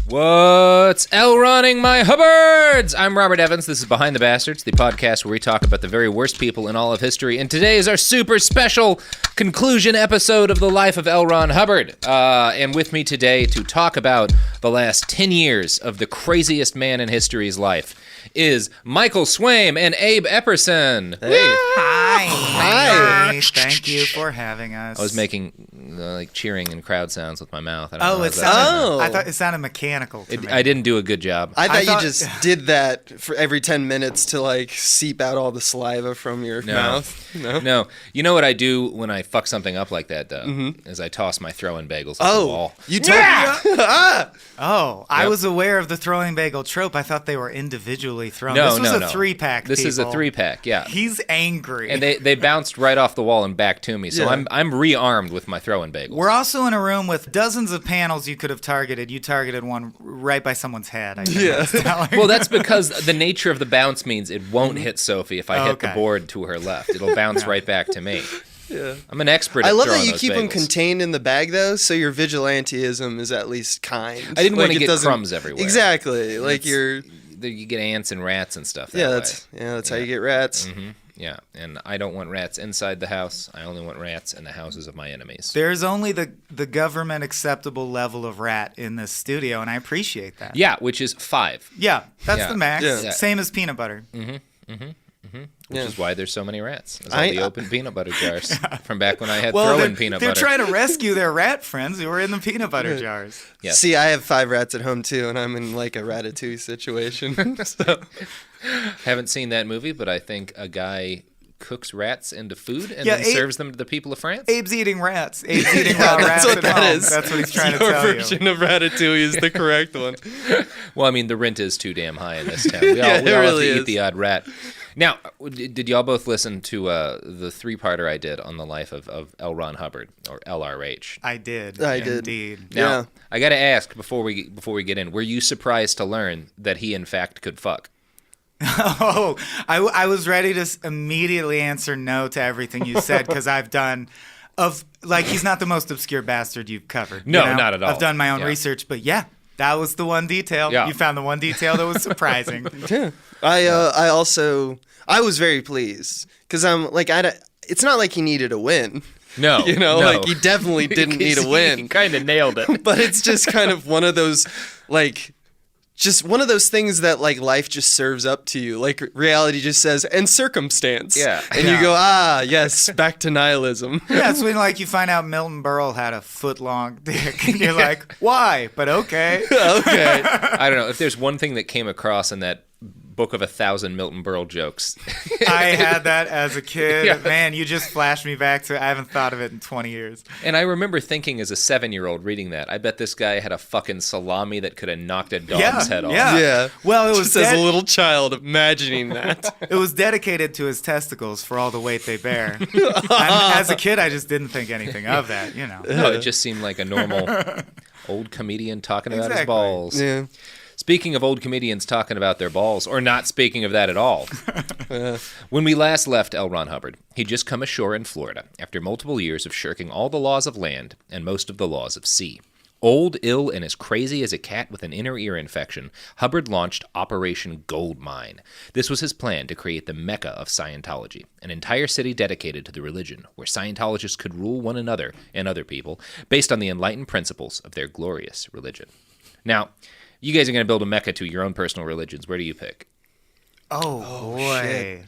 What's L-running my Hubbards? I'm Robert Evans. This is Behind the Bastards, the podcast where we talk about the very worst people in all of history. And today is our super special conclusion episode of the life of L. Ron Hubbard. And with me today to talk about the last 10 years of the craziest man in history's life is Michael Swaim and Abe Epperson. Hey. Hi. Hi. Thank you for having us. I was making like cheering and crowd sounds with my mouth. I thought it sounded mechanical to me. I didn't do a good job. I thought you just did that for every 10 minutes to like seep out all the saliva from your mouth. No. You know what I do when I fuck something up like that, though? Is I toss my throwing bagels at the wall. You told me. I was aware of the throwing bagel trope. I thought they were individually thrown. No, this was a three-pack, This is a 3-pack, yeah. He's angry. And they bounced right off the wall and back to me, so I'm rearmed with my throwing bagels. We're also in a room with dozens of panels you could have targeted. You targeted one right by someone's head. Well, that's because the nature of the bounce means it won't hit Sophie if I hit the board to her left. It'll bounce right back to me. Yeah. I'm an expert at I love throwing that you those keep bagels. them contained in the bag, though, so your vigilanteism is at least kind. I didn't want to get crumbs everywhere. Exactly. Like you get ants and rats and stuff. That's how you get rats. Mm-hmm. Yeah, and I don't want rats inside the house. I only want rats in the houses of my enemies. There's only the government acceptable level of rat in this studio, and I appreciate that. Yeah, which is 5. Yeah, that's the max. Yeah. Same as peanut butter. Which is why there's so many rats. There's all the open peanut butter jars from back when I had throw-in peanut butter. They're trying to rescue their rat friends who were in the peanut butter jars. Yes. See, I have 5 rats at home, too, and I'm in like a ratatouille situation. So. Haven't seen that movie, but I think a guy cooks rats into food and then serves them to the people of France. Abe's eating rats. Abe's eating raw rats at home. That's what he's trying to tell you. Your version of ratatouille is the correct one. Well, I mean, the rent is too damn high in this town. We all have to eat the odd rat. Now, did y'all both listen to the 3-parter I did on the life of L. Ron Hubbard, or LRH? I did. Indeed. Now, I got to ask before we get in, were you surprised to learn that he, in fact, could fuck? Oh, I was ready to immediately answer no to everything you said because I've done he's not the most obscure bastard you've covered. No, not at all. I've done my own research, but that was the one detail. Yeah. You found the one detail that was surprising. Yeah. I was very pleased because I'm like, it's not like he needed a win. No. Like he definitely didn't need a win. He kind of nailed it. But it's just kind of one of those, just one of those things that like life just serves up to you. Like reality just says, and circumstance. Yeah. And you go, yes, back to nihilism. Yeah, it's when you find out Milton Berle had a foot-long dick. And you're like, why? But okay. Okay. I don't know. If there's one thing that came across in that book of 1,000 Milton Berle jokes. I had that as a kid. Yeah. Man, you just flashed me back to it. I haven't thought of it in 20 years. And I remember thinking as a 7-year-old reading that, I bet this guy had a fucking salami that could have knocked a dog's head off. Yeah. Well, it was just as a little child imagining that. It was dedicated to his testicles for all the weight they bear. As a kid, I just didn't think anything of that, No, it just seemed like a normal old comedian talking about his balls. Yeah. Speaking of old comedians talking about their balls, or not speaking of that at all, when we last left L. Ron Hubbard, he'd just come ashore in Florida after multiple years of shirking all the laws of land and most of the laws of sea. Old, ill, and as crazy as a cat with an inner ear infection, Hubbard launched Operation Goldmine. This was his plan to create the Mecca of Scientology, an entire city dedicated to the religion, where Scientologists could rule one another and other people based on the enlightened principles of their glorious religion. Now, you guys are going to build a Mecca to your own personal religions. Where do you pick? Oh boy. Shit.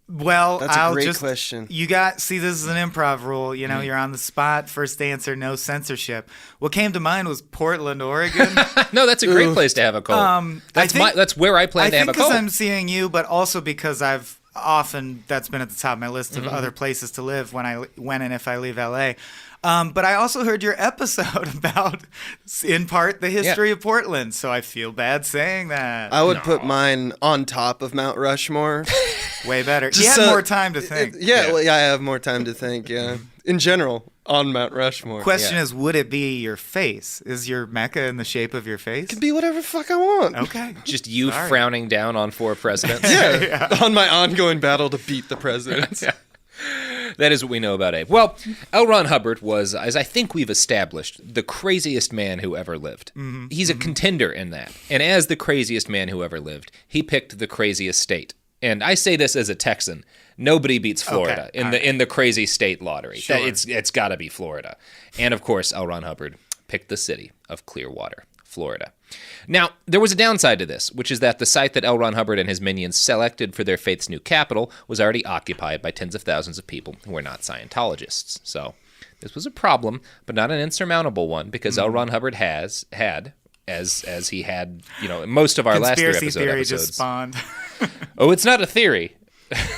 Well, that's a great question. This is an improv rule. You're on the spot. First answer, no censorship. What came to mind was Portland, Oregon. No, that's a great place to have a cult. That's where I plan to have a cult. I think because I'm seeing you, but also because that's been at the top of my list of other places to live when and if I leave LA. But I also heard your episode about, in part, the history of Portland, so I feel bad saying that. I would put mine on top of Mount Rushmore. Way better. You had more time to think. I have more time to think, In general, on Mount Rushmore. Question is, would it be your face? Is your Mecca in the shape of your face? It could be whatever the fuck I want. Okay. Just you frowning down on 4 presidents? Yeah. On my ongoing battle to beat the presidents. That is what we know about Abe. Well, L. Ron Hubbard was, as I think we've established, the craziest man who ever lived. He's a contender in that. And as the craziest man who ever lived, he picked the craziest state. And I say this as a Texan. Nobody beats Florida in the crazy state lottery. Sure. It's got to be Florida. And, of course, L. Ron Hubbard picked the city of Clearwater, Florida. Now, there was a downside to this, which is that the site that L. Ron Hubbard and his minions selected for their faith's new capital was already occupied by tens of thousands of people who were not Scientologists. So this was a problem, but not an insurmountable one, because L. Ron Hubbard had, as he had, most of our last three Conspiracy episodes. theory just spawned. Oh, it's not a theory.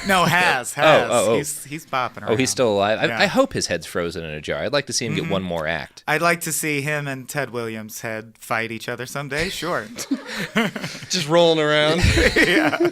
No, has. Oh. He's bopping around. Oh, he's still alive? Yeah. I hope his head's frozen in a jar. I'd like to see him get one more act. I'd like to see him and Ted Williams' head fight each other someday. Sure. Just rolling around. Yeah.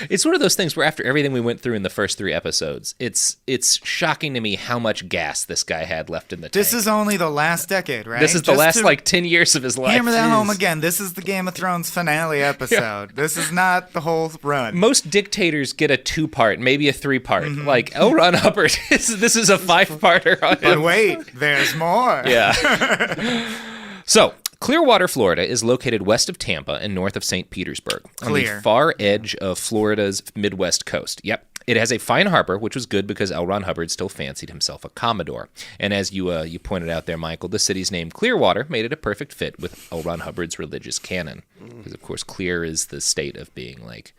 It's one of those things where after everything we went through in the first three episodes, it's shocking to me how much gas this guy had left in the tank. This is only the last decade, right? This is the last 10 years of his life. Hammer that home again. This is the Game of Thrones finale episode. This is not the whole run. Most dictators get a 2-part, maybe a 3-part. Like L. Ron Hubbard, this is a 5-parter on But him. wait, there's more. Yeah. So, Clearwater, Florida is located west of Tampa and north of St. Petersburg, on the far edge of Florida's Midwest coast. Yep. It has a fine harbor, which was good because L. Ron Hubbard still fancied himself a Commodore. And as you pointed out there, Michael, the city's name Clearwater made it a perfect fit with L. Ron Hubbard's religious canon. Because, of course, clear is the state of being, like,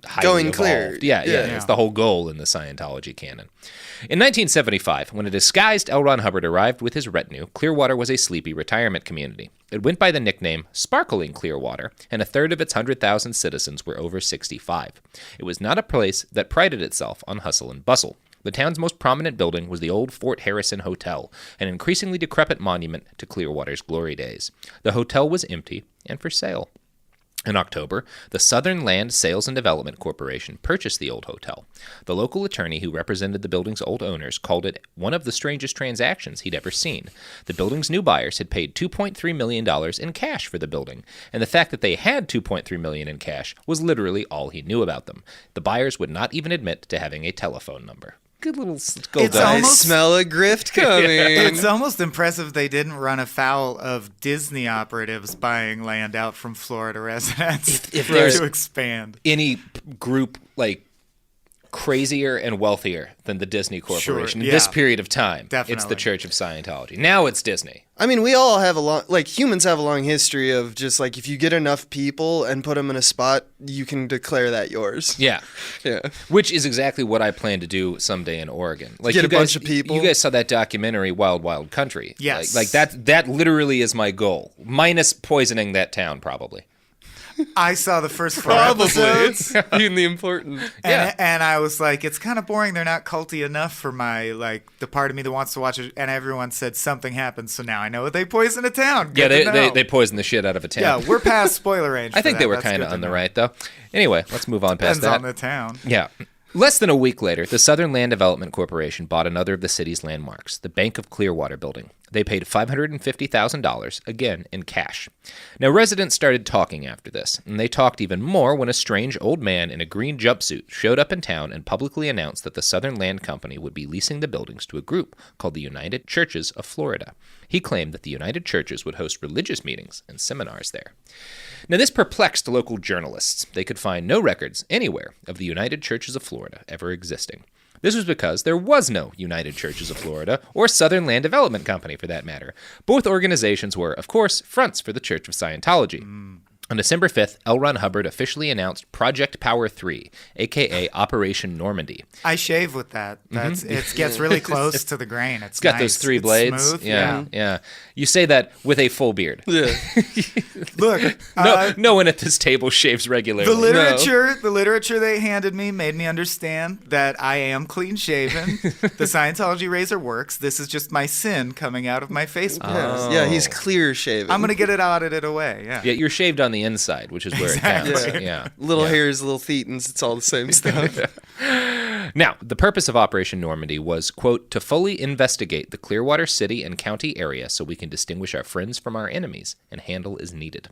highly Going evolved. clear. Yeah. It's the whole goal in the Scientology canon. In 1975, when a disguised L. Ron Hubbard arrived with his retinue, Clearwater was a sleepy retirement community. It went by the nickname Sparkling Clearwater, and a third of its 100,000 citizens were over 65. It was not a place that prided itself on hustle and bustle. The town's most prominent building was the old Fort Harrison Hotel, an increasingly decrepit monument to Clearwater's glory days. The hotel was empty and for sale. In October, the Southern Land Sales and Development Corporation purchased the old hotel. The local attorney who represented the building's old owners called it one of the strangest transactions he'd ever seen. The building's new buyers had paid $2.3 million in cash for the building, and the fact that they had $2.3 million in cash was literally all he knew about them. The buyers would not even admit to having a telephone number. Good little gold. I smell a grift coming. It's almost impressive they didn't run afoul of Disney operatives buying land out from Florida residents If there's to expand. any group like crazier and wealthier than the Disney Corporation in this period of time, it's the Definitely. Church of Scientology. Now it's Disney. I mean, we all have humans have a long history of just like, if you get enough people and put them in a spot, you can declare that yours. Yeah. Yeah. Which is exactly what I plan to do someday in Oregon. Like Get you a bunch of people. You guys saw that documentary, Wild Wild Country. Yes. Like that literally is my goal. Minus poisoning that town, probably. I saw the first 4 episodes. It's being the important. And I was like, it's kind of boring. They're not culty enough for my, the part of me that wants to watch it. And everyone said something happened. So now I know they poisoned a town. Good to know. They poisoned the shit out of a town. Yeah, we're past spoiler range. I think for they that. were That's kind good of to on the know. right, though. Anyway, let's move on past Depends that. on the town. Yeah. Less than a week later, the Southern Land Development Corporation bought another of the city's landmarks, the Bank of Clearwater building. They paid $550,000, again in cash. Now, residents started talking after this, and they talked even more when a strange old man in a green jumpsuit showed up in town and publicly announced that the Southern Land Company would be leasing the buildings to a group called the United Churches of Florida. He claimed that the United Churches would host religious meetings and seminars there. Now, this perplexed local journalists. They could find no records anywhere of the United Churches of Florida ever existing. This was because there was no United Churches of Florida, or Southern Land Development Company for that matter. Both organizations were, of course, fronts for the Church of Scientology. On December 5th, L. Ron Hubbard officially announced Project Power 3, a.k.a. Operation Normandy. I shave with that. It gets really close to the grain. It's got nice. those 3 It's blades. smooth. Yeah. You say that with a full beard. Yeah. Look, No one at this table shaves regularly. the literature they handed me made me understand that I am clean shaven. The Scientology razor works. This is just my sin coming out of my face. Yeah, he's clear shaven. I'm gonna get it audited away. Yeah. Yeah, you're shaved on the inside, which is where Exactly. it counts. Yeah. Little hairs, little thetans, it's all the same stuff. Now, the purpose of Operation Normandy was, quote, to fully investigate the Clearwater city and county area so we can distinguish our friends from our enemies and handle as needed.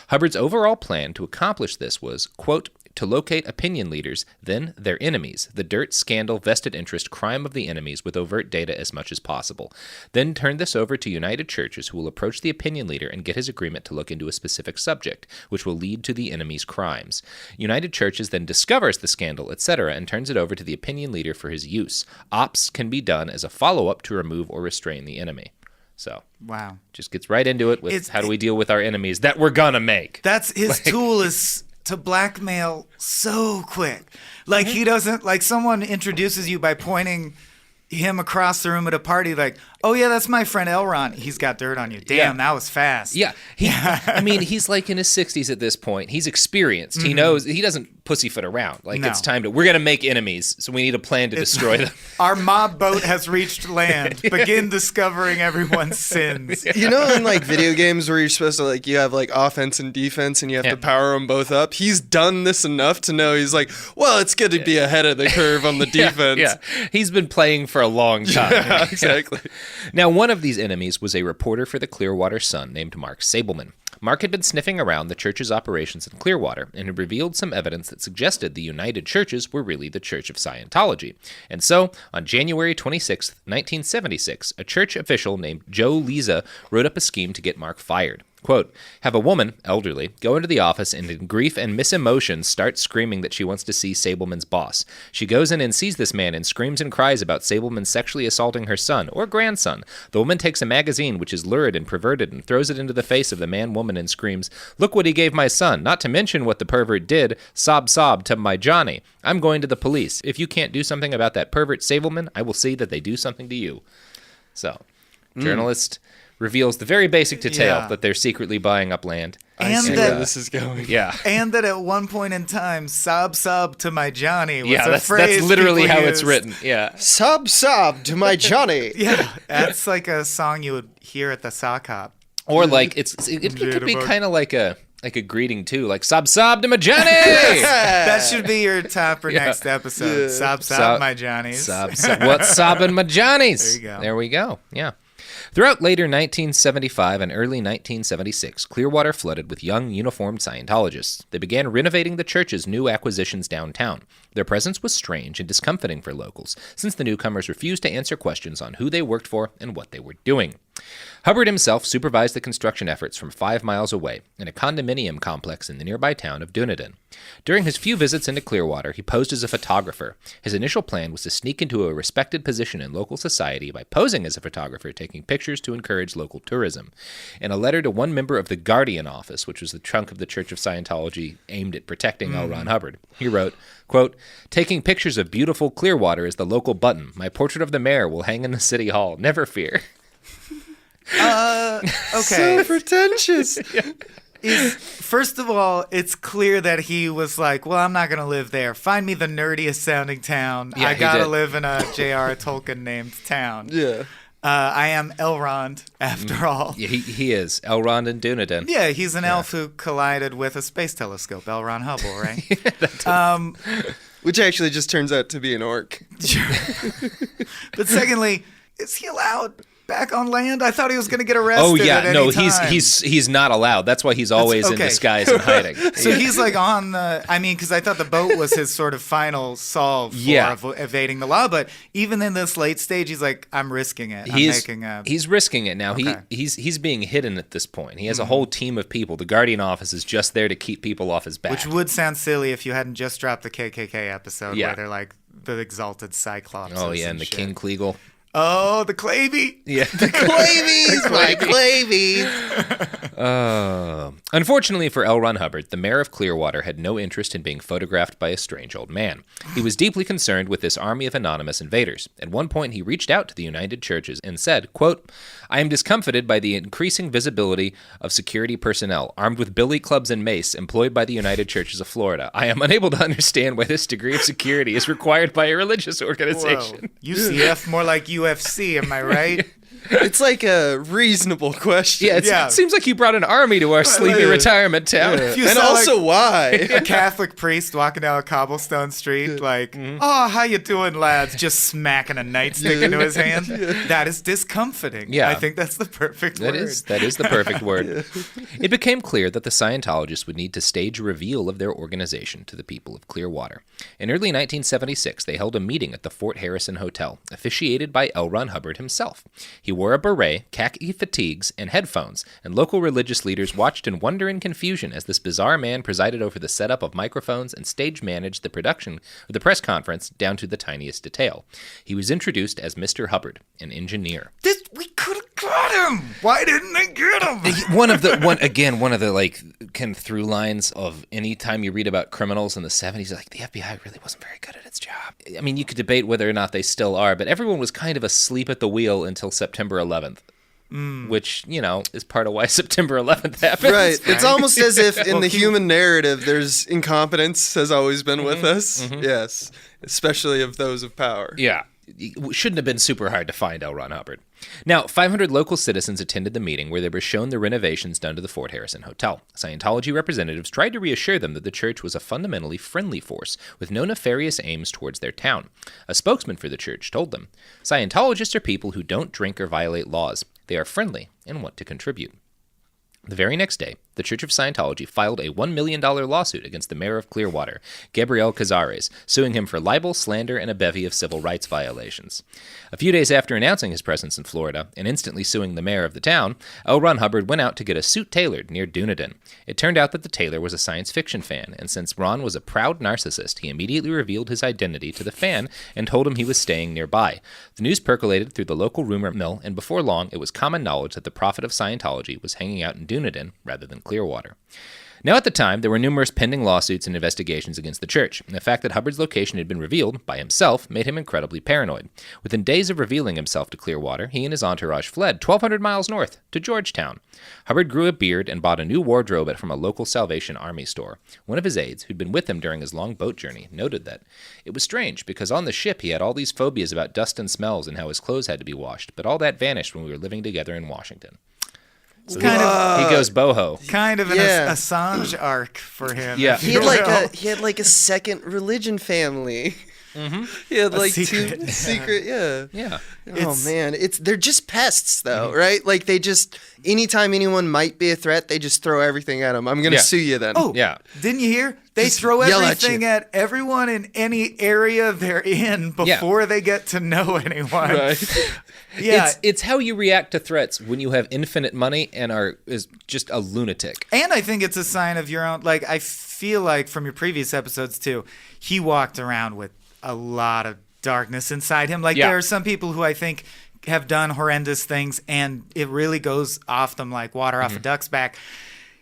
Hubbard's overall plan to accomplish this was, quote, to locate opinion leaders, then their enemies, the dirt, scandal, vested interest, crime of the enemies with overt data as much as possible. Then turn this over to United Churches, who will approach the opinion leader and get his agreement to look into a specific subject, which will lead to the enemy's crimes. United Churches then discovers the scandal, etc., and turns it over to the opinion leader for his use. Ops can be done as a follow-up to remove or restrain the enemy. So, wow. Just gets right into it with how do we deal with our enemies that we're gonna make. That's his tool is to blackmail so quick. Like he doesn't, like someone introduces you by pointing him across the room at a party like, oh yeah, that's my friend Elron. He's got dirt on you. Damn, that was fast. Yeah. I mean, he's like in his 60s at this point. He's experienced. He knows, he doesn't pussyfoot around. Like it's time we're going to make enemies, so we need a plan to destroy them. Our mob boat has reached land. Begin discovering everyone's sins. You know, in like video games where you're supposed to like, you have like offense and defense and you have to power them both up. He's done this enough to know he's like, well, it's good to be ahead of the curve on the defense. Yeah. He's been playing for a long time. Yeah, exactly. Now, one of these enemies was a reporter for the Clearwater Sun named Mark Sableman. Mark had been sniffing around the church's operations in Clearwater and had revealed some evidence that suggested the United Churches were really the Church of Scientology. And so, on January 26, 1976, a church official named Joe Leza wrote up a scheme to get Mark fired. Quote, have a woman, elderly, go into the office and in grief and misemotion start screaming that she wants to see Sableman's boss. She goes in and sees this man and screams and cries about Sableman sexually assaulting her son or grandson. The woman takes a magazine which is lurid and perverted and throws it into the face of the man-woman and screams, look what he gave my son, not to mention what the pervert did, sob to my Johnny. I'm going to the police. If you can't do something about that pervert Sableman, I will see that they do something to you. So, journalist reveals the very basic detail that they're secretly buying up land. I see where this is going. Yeah. And that at one point in time, sob to my Johnny was a phrase. That's literally how it's written. Yeah. Sob to my Johnny. Yeah. That's like a song you would hear at the sock hop. Or like it could be kind of like a greeting too, like sob to my Johnny. That should be your top for next episode. Sob my Johnnies. What's sobbing my Johnnies? There you go. There we go. Yeah. Throughout later 1975 and early 1976, Clearwater flooded with young, uniformed Scientologists. They began renovating the church's new acquisitions downtown. Their presence was strange and discomfiting for locals, since the newcomers refused to answer questions on who they worked for and what they were doing. Hubbard himself supervised the construction efforts from 5 miles away, in a condominium complex in the nearby town of Dunedin. During his few visits into Clearwater, he posed as a photographer. His initial plan was to sneak into a respected position in local society by posing as a photographer, taking pictures to encourage local tourism. In a letter to one member of the Guardian Office, which was the trunk of the Church of Scientology aimed at protecting L. Ron Hubbard, he wrote, quote, taking pictures of beautiful Clearwater is the local button. My portrait of the mayor will hang in the city hall. Never fear. Okay. So pretentious. First of all, it's clear that he was like, well, I'm not going to live there. Find me the nerdiest sounding town. Yeah, I got to live in a J.R. Tolkien named town. Yeah. I am Elrond, after all. Yeah, he is. Elrond and Dunedin. Yeah, he's an elf who collided with a space telescope, L. Ron Hubbard, right? Which actually just turns out to be an orc. But secondly, is he allowed back on land? I thought he was going to get arrested. Oh yeah, at any no, time. he's not allowed. That's why he's always in disguise and hiding. So he's like on the. I mean, because I thought the boat was his sort of final solve for evading the law. But even in this late stage, he's like, I'm risking it. He's risking it now. Okay. He's being hidden at this point. He has a whole team of people. The Guardian Office is just there to keep people off his back. Which would sound silly if you hadn't just dropped the KKK episode where they're like the exalted Cyclops. Oh yeah, and the King Kleagle. Oh, the Clavey. Yeah. The Clavies, my Clavies. Unfortunately for L. Ron Hubbard, the mayor of Clearwater had no interest in being photographed by a strange old man. He was deeply concerned with this army of anonymous invaders. At one point, he reached out to the United Churches and said, quote, I am discomfited by the increasing visibility of security personnel armed with billy clubs and mace employed by the United Churches of Florida. I am unable to understand why this degree of security is required by a religious organization. Whoa. UCF, more like UFC, am I right? It's like a reasonable question. Yeah, it seems like you brought an army to our sleepy retirement town. And also why? A Catholic priest walking down a cobblestone street, oh, how you doing, lads? Just smacking a nightstick into his hand. That is discomfiting. Yeah. I think that's the perfect word. That is the perfect word. It became clear that the Scientologists would need to stage a reveal of their organization to the people of Clearwater. In early 1976, they held a meeting at the Fort Harrison Hotel, officiated by L. Ron Hubbard himself. He wore a beret, khaki fatigues, and headphones, and local religious leaders watched in wonder and confusion as this bizarre man presided over the setup of microphones and stage managed the production of the press conference down to the tiniest detail. He was introduced as Mr. Hubbard, an engineer. We could have got him. Why didn't they get him? One of the like kind of through lines of any time you read about criminals in the 70s, like the FBI really wasn't very good at its job. I mean, you could debate whether or not they still are, but everyone was kind of asleep at the wheel until September 11th. Which, is part of why September 11th happened. Right. It's almost as if in the human narrative, there's incompetence has always been with us. Yes. Especially of those of power. Yeah. It shouldn't have been super hard to find L. Ron Hubbard. Now, 500 local citizens attended the meeting where they were shown the renovations done to the Fort Harrison Hotel. Scientology representatives tried to reassure them that the church was a fundamentally friendly force with no nefarious aims towards their town. A spokesman for the church told them, "Scientologists are people who don't drink or violate laws. They are friendly and want to contribute." The very next day, the Church of Scientology filed a $1 million lawsuit against the mayor of Clearwater, Gabriel Cazares, suing him for libel, slander, and a bevy of civil rights violations. A few days after announcing his presence in Florida and instantly suing the mayor of the town, L. Ron Hubbard went out to get a suit tailored near Dunedin. It turned out that the tailor was a science fiction fan, and since Ron was a proud narcissist, he immediately revealed his identity to the fan and told him he was staying nearby. The news percolated through the local rumor mill, and before long, it was common knowledge that the prophet of Scientology was hanging out in Dunedin rather than Clearwater. Now, at the time, there were numerous pending lawsuits and investigations against the church, and the fact that Hubbard's location had been revealed by himself made him incredibly paranoid. Within days of revealing himself to Clearwater, he and his entourage fled 1,200 miles north to Georgetown. Hubbard grew a beard and bought a new wardrobe from a local Salvation Army store. One of his aides, who'd been with him during his long boat journey, noted that it was strange because on the ship he had all these phobias about dust and smells and how his clothes had to be washed, but all that vanished when we were living together in Washington. So he goes boho. Kind of an Assange arc for him. Yeah, he had like a second religion family. He had like two secret. Yeah. Oh man, they're just pests though, right? Like they just anytime anyone might be a threat, they just throw everything at them. I'm gonna sue you then. Oh yeah. Didn't you hear? They just throw everything at everyone in any area they're in before they get to know anyone. Right. Yeah, it's how you react to threats when you have infinite money and is just a lunatic. And I think it's a sign of your own. Like I feel like from your previous episodes too, he walked around with a lot of darkness inside him. Like there are some people who I think have done horrendous things, and it really goes off them like water off a duck's back.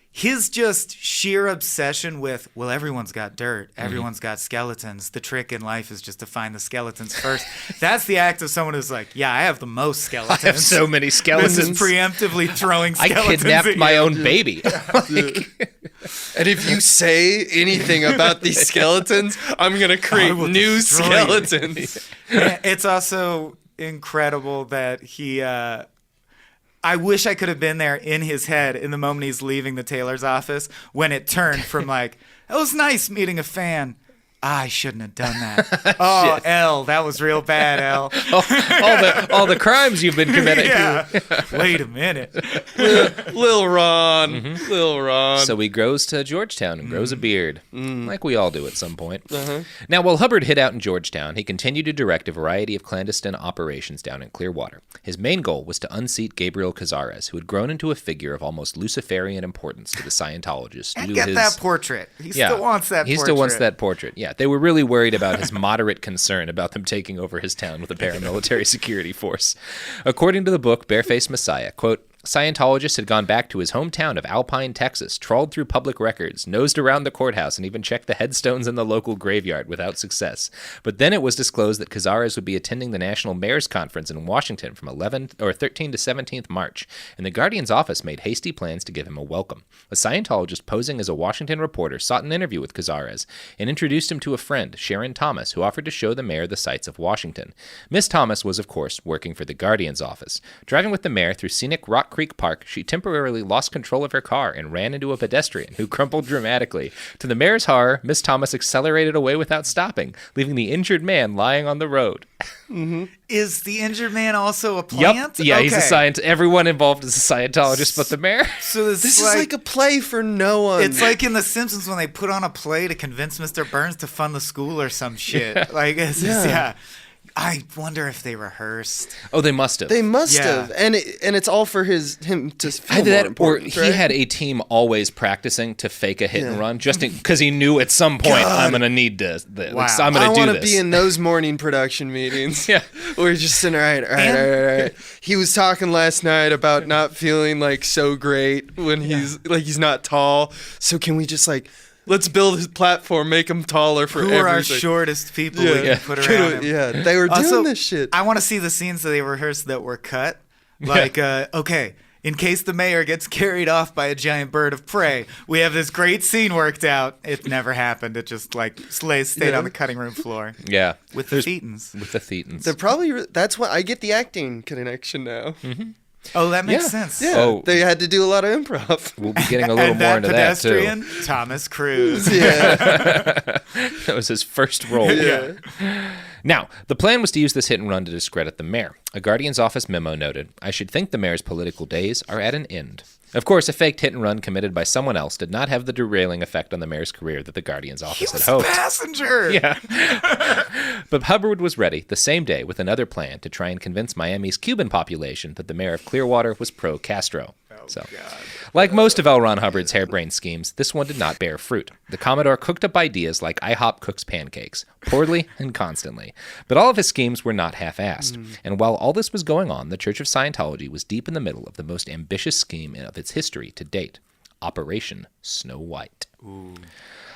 His just sheer obsession with, well, everyone's got dirt. Everyone's got skeletons. The trick in life is just to find the skeletons first. That's the act of someone who's like, yeah, I have the most skeletons. I have so many skeletons. This is preemptively throwing skeletons. I kidnapped my own baby. And if you say anything about these skeletons, I'm going to create new skeletons. It's also incredible that he... I wish I could have been there in his head in the moment he's leaving the tailor's office when it turned from like, it was nice meeting a fan. I shouldn't have done that. Oh, L, that was real bad, L. all the crimes you've been committing. Yeah. Wait a minute. Lil Ron. Lil Ron. So he grows to Georgetown and grows a beard, like we all do at some point. Now, while Hubbard hid out in Georgetown, he continued to direct a variety of clandestine operations down in Clearwater. His main goal was to unseat Gabriel Cazares, who had grown into a figure of almost Luciferian importance to the Scientologists. And get that portrait. He still wants that portrait. He still wants that portrait, yeah. They were really worried about his moderate concern about them taking over his town with a paramilitary security force. According to the book Barefaced Messiah, quote, Scientologist had gone back to his hometown of Alpine, Texas, trawled through public records, nosed around the courthouse, and even checked the headstones in the local graveyard without success. But then it was disclosed that Cazares would be attending the National Mayor's Conference in Washington from 13 to 17th March, and the Guardian's office made hasty plans to give him a welcome. A Scientologist posing as a Washington reporter sought an interview with Cazares and introduced him to a friend, Sharon Thomas, who offered to show the mayor the sights of Washington. Miss Thomas was, of course, working for the Guardian's office. Driving with the mayor through scenic Rock Creek Park, she temporarily lost control of her car and ran into a pedestrian who crumpled dramatically. To the mayor's horror, Miss Thomas accelerated away without stopping, leaving the injured man lying on the road. Mm-hmm. Is the injured man also a plant? Yep. Yeah, he's a scientist. Everyone involved is a Scientologist but the mayor. So this is like a play for no one. It's like in The Simpsons when they put on a play to convince Mr. Burns to fund the school or some shit. Like, yeah. I wonder if they rehearsed. Oh, they must have. They must have, and it's all for him to feel either more that, important, or he had a team always practicing to fake a hit and run, just because he knew at some point I'm gonna need this. Wow. I'm gonna do this. I want to be in those morning production meetings. Yeah, where he's just sitting all right. He was talking last night about not feeling like so great when he's not tall. So can we just let's build his platform, make him taller for everything. Who are our shortest people we can put around him? Yeah, they were doing this shit. I want to see the scenes that they rehearsed that were cut. Like, okay, in case the mayor gets carried off by a giant bird of prey, we have this great scene worked out. It never happened. It just, stayed on the cutting room floor. Yeah. With the Thetans. With the Thetans. They're probably, that's why I get the acting connection now. Mm-hmm. Oh, that makes sense. Yeah, they had to do a lot of improv. We'll be getting a little more into that, too. And that pedestrian, Thomas Cruise. Yeah. That was his first role. Yeah. Now, the plan was to use this hit and run to discredit the mayor. A Guardian's office memo noted, "I should think the mayor's political days are at an end." Of course, a faked hit and run committed by someone else did not have the derailing effect on the mayor's career that the Guardian's office had hoped. He was a passenger! Yeah. But Hubbard was ready the same day with another plan to try and convince Miami's Cuban population that the mayor of Clearwater was pro-Castro. God. Like most of L. Ron Hubbard's harebrained schemes, this one did not bear fruit. The Commodore cooked up ideas like IHOP cooks pancakes, poorly and constantly. But all of his schemes were not half-assed. And while all this was going on, the Church of Scientology was deep in the middle of the most ambitious scheme of its history to date, Operation Snow White. Ooh.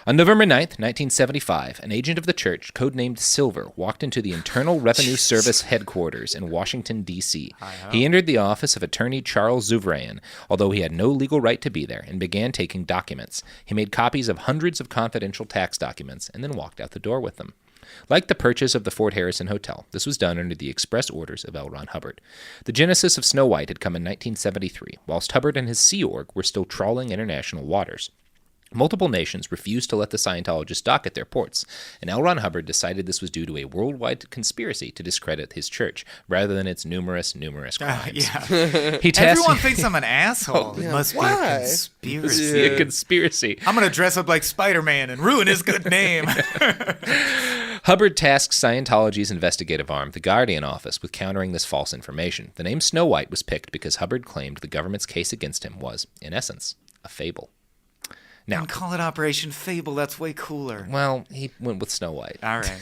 On November 9th, 1975, an agent of the church, codenamed Silver, walked into the Internal Revenue Service headquarters in Washington, D.C. He entered the office of attorney Charles Zouvrain, although he had no legal right to be there, and began taking documents. He made copies of hundreds of confidential tax documents and then walked out the door with them. Like the purchase of the Fort Harrison Hotel, this was done under the express orders of L. Ron Hubbard. The genesis of Snow White had come in 1973, whilst Hubbard and his Sea Org were still trawling international waters. Multiple nations refused to let the Scientologists dock at their ports, and L. Ron Hubbard decided this was due to a worldwide conspiracy to discredit his church, rather than its numerous crimes. Everyone thinks I'm an asshole. It must be a conspiracy. A conspiracy. I'm going to dress up like Spider-Man and ruin his good name. Hubbard tasked Scientology's investigative arm, the Guardian Office, with countering this false information. The name Snow White was picked because Hubbard claimed the government's case against him was, in essence, a fable. Now, and call it Operation Fable. That's way cooler. Well, he went with Snow White. All right.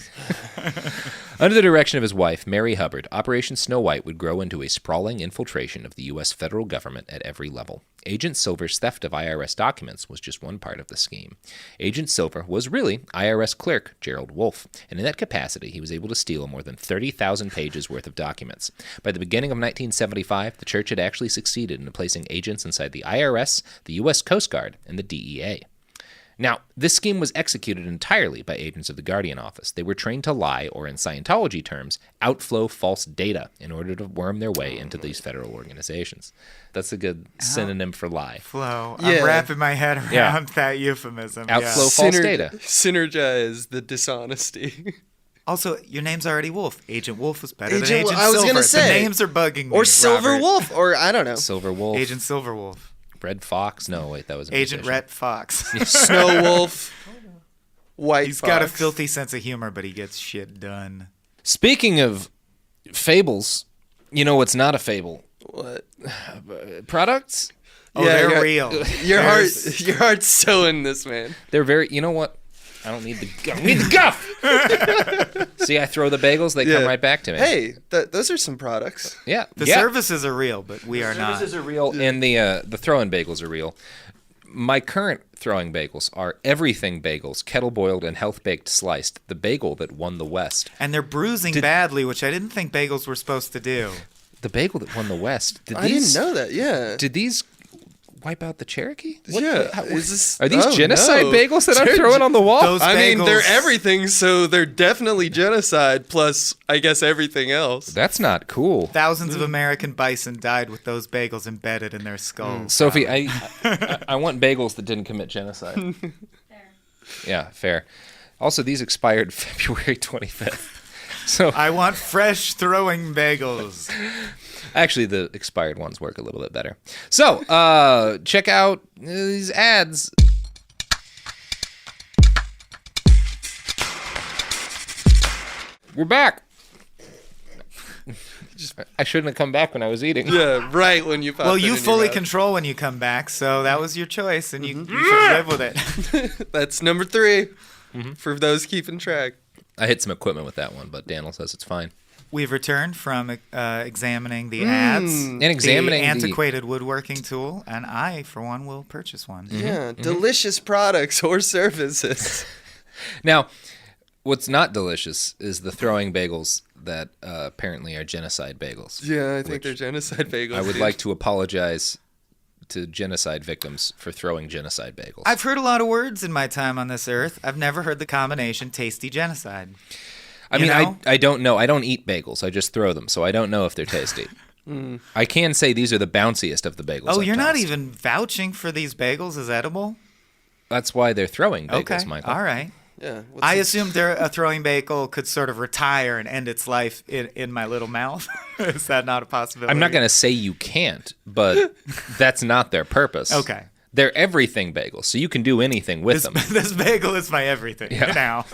Under the direction of his wife, Mary Hubbard, Operation Snow White would grow into a sprawling infiltration of the U.S. federal government at every level. Agent Silver's theft of IRS documents was just one part of the scheme. Agent Silver was really IRS clerk Gerald Wolfe, and in that capacity, he was able to steal more than 30,000 pages worth of documents. By the beginning of 1975, the church had actually succeeded in placing agents inside the IRS, the U.S. Coast Guard, and the DEA. Now, this scheme was executed entirely by agents of the Guardian Office. They were trained to lie, or in Scientology terms, outflow false data in order to worm their way into these federal organizations. That's a good synonym for lie. Flow. I'm wrapping my head around that euphemism. Outflow false data. Synergize the dishonesty. Also, your name's already Wolf. Agent Wolf was better than Agent Silver. I was going to say. The names are bugging me, Or Silver Robert. Wolf, or I don't know. Silver Wolf. Agent Silver Wolf. Red Fox? No, wait, that was a Agent musician. Rhett Fox. Snow Wolf. White He's Fox. got a filthy sense of humor, but he gets shit done. Speaking of fables, you know what's not a fable? What? Products? Oh, they're real. Your heart's so in this, man. They're very, you know what? I don't need the guff. See, I throw the bagels, they come right back to me. Hey, those are some products. Yeah. The services are real, but we are not. Services are real, and the throw-in bagels are real. My current throwing bagels are everything bagels, kettle boiled and health baked sliced. The bagel that won the West. And they're bruising badly, which I didn't think bagels were supposed to do. The bagel that won the West. I didn't know that. Yeah. Did these wipe out the Cherokee? Yeah. Are these genocide bagels that I'm throwing on the wall? I mean, they're everything, so they're definitely genocide, plus, I guess, everything else. That's not cool. Thousands of American bison died with those bagels embedded in their skulls. Sophie, I want bagels that didn't commit genocide. Fair. Yeah, fair. Also, these expired February 25th. So I want fresh throwing bagels. Actually, the expired ones work a little bit better. So, check out these ads. We're back. I shouldn't have come back when I was eating. Yeah, right when you popped Well, it you in fully your mouth. control when you come back, so that was your choice, and you should live with it. That's number 3 for those keeping track. I hit some equipment with that one, but Daniel says it's fine. We've returned from examining the ads, And examining the antiquated woodworking tool, and I, for one, will purchase one. Yeah, delicious products or services. Now, what's not delicious is the throwing bagels that apparently are genocide bagels. Yeah, I think they're genocide bagels. I would like to apologize to genocide victims for throwing genocide bagels. I've heard a lot of words in my time on this earth. I've never heard the combination tasty genocide. I mean, I don't know. I don't eat bagels. I just throw them, so I don't know if they're tasty. I can say these are the bounciest of the bagels. Oh, I've you're not tossed. even vouching for these bagels as edible? That's why they're throwing bagels, Okay, Michael. all right. Yeah. I assumed a throwing bagel could sort of retire and end its life in my little mouth. Is that not a possibility? I'm not going to say you can't, but that's not their purpose. Okay. They're everything bagels, so you can do anything with them. This bagel is my everything now.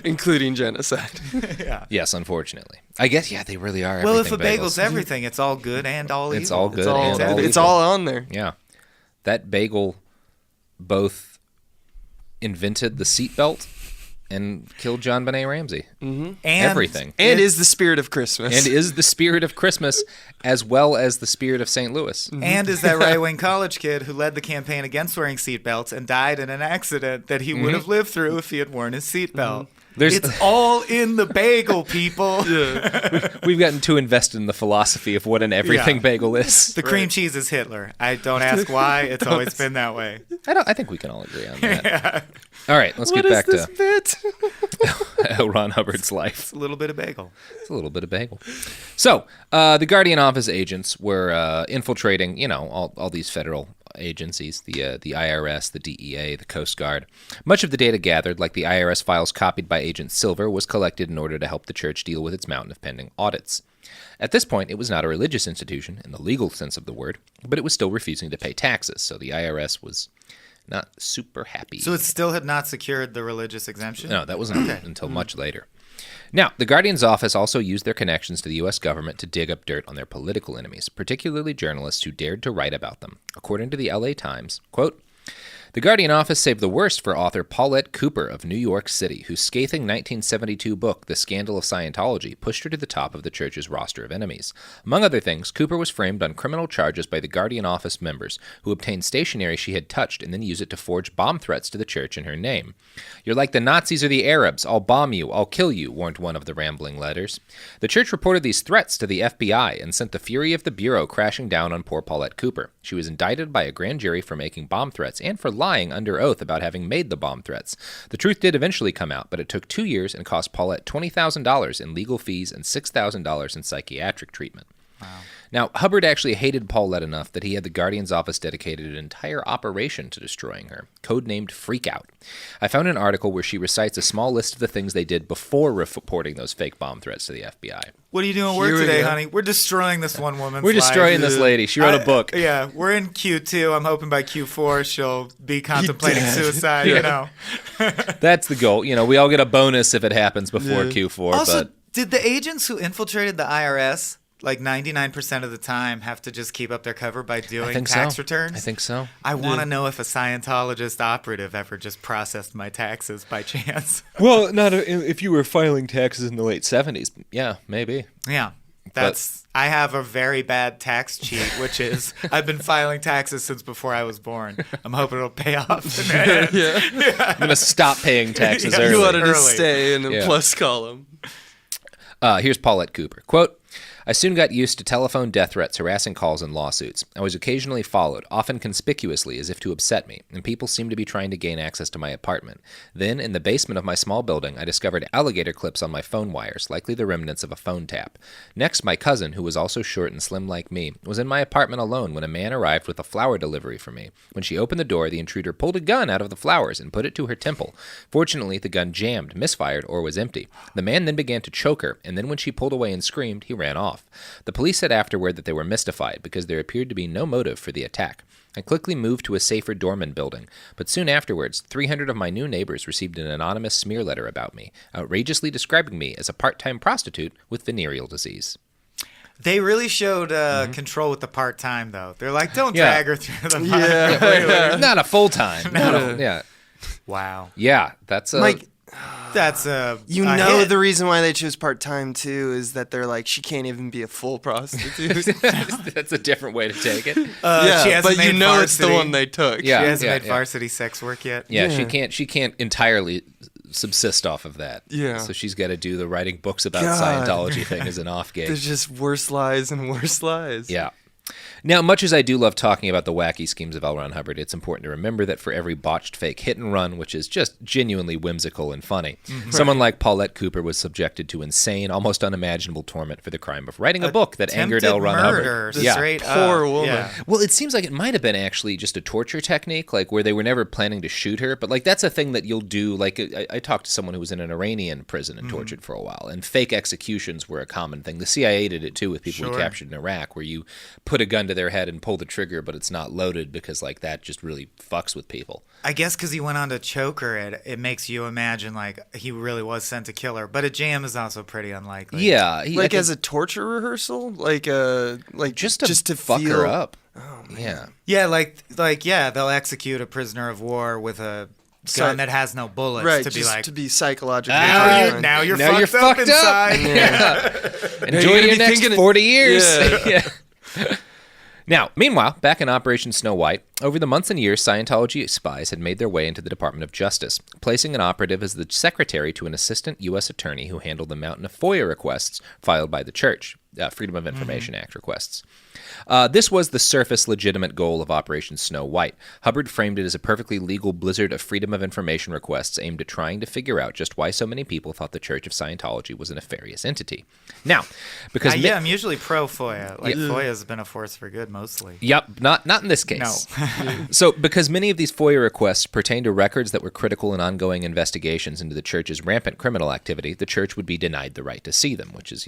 including genocide. Yeah. Yes, unfortunately. I guess, yeah, they really are Well, everything if a bagel's bagels. everything, it's all good and all evil. It's all good and all It's evil. all on there. Yeah. That bagel both invented the seatbelt and killed John Benet Ramsey. And Everything. And is the spirit of Christmas. And is the spirit of Christmas as well as the spirit of St. Louis. And is that right-wing college kid who led the campaign against wearing seatbelts and died in an accident that he would have lived through if he had worn his seatbelt. It's all in the bagel, people. We've gotten too invested in the philosophy of what an everything Yeah. bagel is. The cream cheese is Hitler. I don't ask why. It's always been that way. I think we can all agree on that. All right, let's get back this to bit? L. Ron Hubbard's life. It's a little bit of bagel. It's a little bit of bagel. So, the Guardian Office agents were infiltrating, all these federal agencies, the IRS, the DEA, the Coast Guard. Much of the data gathered, like the IRS files copied by Agent Silver, was collected in order to help the church deal with its mountain of pending audits. At this point, it was not a religious institution in the legal sense of the word, but it was still refusing to pay taxes, so the IRS was not super happy. So it still had not secured the religious exemption? No, that wasn't until much later. Now, the Guardian's office also used their connections to the U.S. government to dig up dirt on their political enemies, particularly journalists who dared to write about them. According to the L.A. Times, quote, "The Guardian office saved the worst for author Paulette Cooper of New York City, whose scathing 1972 book, The Scandal of Scientology, pushed her to the top of the church's roster of enemies. Among other things, Cooper was framed on criminal charges by the Guardian office members, who obtained stationery she had touched and then used it to forge bomb threats to the church in her name. 'You're like the Nazis or the Arabs. I'll bomb you. I'll kill you,' warned one of the rambling letters. The church reported these threats to the FBI and sent the fury of the Bureau crashing down on poor Paulette Cooper. She was indicted by a grand jury for making bomb threats and for lying under oath about having made the bomb threats. The truth did eventually come out, but it took 2 years and cost Paulette $20,000 in legal fees and $6,000 in psychiatric treatment." Wow. Now, Hubbard actually hated Paulette enough that he had the Guardian's office dedicated an entire operation to destroying her, codenamed Freakout. I found an article where she recites a small list of the things they did before reporting those fake bomb threats to the FBI. What are you doing at work Here we today, go. honey? We're destroying this one woman's We're life. destroying this lady. She wrote a book. Yeah, we're in Q2. I'm hoping by Q4 she'll be contemplating dead. suicide, That's the goal. We all get a bonus if it happens before Q4. Also, but did the agents who infiltrated the IRS like 99% of the time, have to just keep up their cover by doing think tax so. returns? I think so. I want to know if a Scientologist operative ever just processed my taxes by chance. Well, not if you were filing taxes in the late 70s. Yeah, maybe. Yeah. I have a very bad tax cheat, which is I've been filing taxes since before I was born. I'm hoping it'll pay off. I'm going to stop paying taxes early. You wanted to stay in the plus column. Here's Paulette Cooper. Quote, I soon got used to telephone death threats, harassing calls, and lawsuits. I was occasionally followed, often conspicuously as if to upset me, and people seemed to be trying to gain access to my apartment. Then, in the basement of my small building, I discovered alligator clips on my phone wires, likely the remnants of a phone tap. Next, my cousin, who was also short and slim like me, was in my apartment alone when a man arrived with a flower delivery for me. When she opened the door, the intruder pulled a gun out of the flowers and put it to her temple. Fortunately, the gun jammed, misfired, or was empty. The man then began to choke her, and then when she pulled away and screamed, he ran off. The police said afterward that they were mystified because there appeared to be no motive for the attack. I quickly moved to a safer doorman building, but soon afterwards, 300 of my new neighbors received an anonymous smear letter about me, outrageously describing me as a part-time prostitute with venereal disease. They really showed control with the part-time, though. They're like, don't drag her through the Not a full-time. Yeah. Wow. Yeah, that's a... Mike, that's a hit. The reason why they choose part-time too is that they're like, she can't even be a full prostitute. That's a different way to take it. She hasn't but made you know varsity. it's the one they took. Yeah, She hasn't made varsity sex work yet. Yeah, she can't entirely subsist off of that. Yeah. So she's got to do the writing books about Scientology thing as an off gig. There's just worse lies and worse lies. Yeah. Now, much as I do love talking about the wacky schemes of L. Ron Hubbard, it's important to remember that for every botched fake hit and run, which is just genuinely whimsical and funny, someone like Paulette Cooper was subjected to insane, almost unimaginable torment for the crime of writing a book that angered L. Ron Hubbard. Poor woman. Yeah. Well, it seems like it might have been actually just a torture technique, like where they were never planning to shoot her. But like that's a thing that you'll do. Like I talked to someone who was in an Iranian prison and tortured for a while, and fake executions were a common thing. The CIA did it too with people we captured in Iraq, where you put a gun to their head and pull the trigger, but it's not loaded because like that just really fucks with people. I guess because he went on to choke her, it makes you imagine like he really was sent to kill her. But a jam is also pretty unlikely. Yeah, like as a torture rehearsal, like just to fuck feel her up. Oh man. Yeah, yeah, like they'll execute a prisoner of war with a gun that has no bullets, right? To be just like to be psychologically. now you're fucked up inside. Yeah. Enjoy your next 40 years. Yeah. Now, meanwhile, back in Operation Snow White, over the months and years, Scientology spies had made their way into the Department of Justice, placing an operative as the secretary to an assistant U.S. attorney who handled the mountain of FOIA requests filed by the church, Freedom of Information Act requests. This was the surface legitimate goal of Operation Snow White. Hubbard framed it as a perfectly legal blizzard of Freedom of Information requests aimed at trying to figure out just why so many people thought the Church of Scientology was a nefarious entity. Now, because... I'm usually pro-FOIA. FOIA has been a force for good, mostly. Yep, not in this case. No. So, because many of these FOIA requests pertain to records that were critical in ongoing investigations into the Church's rampant criminal activity, the Church would be denied the right to see them, which is,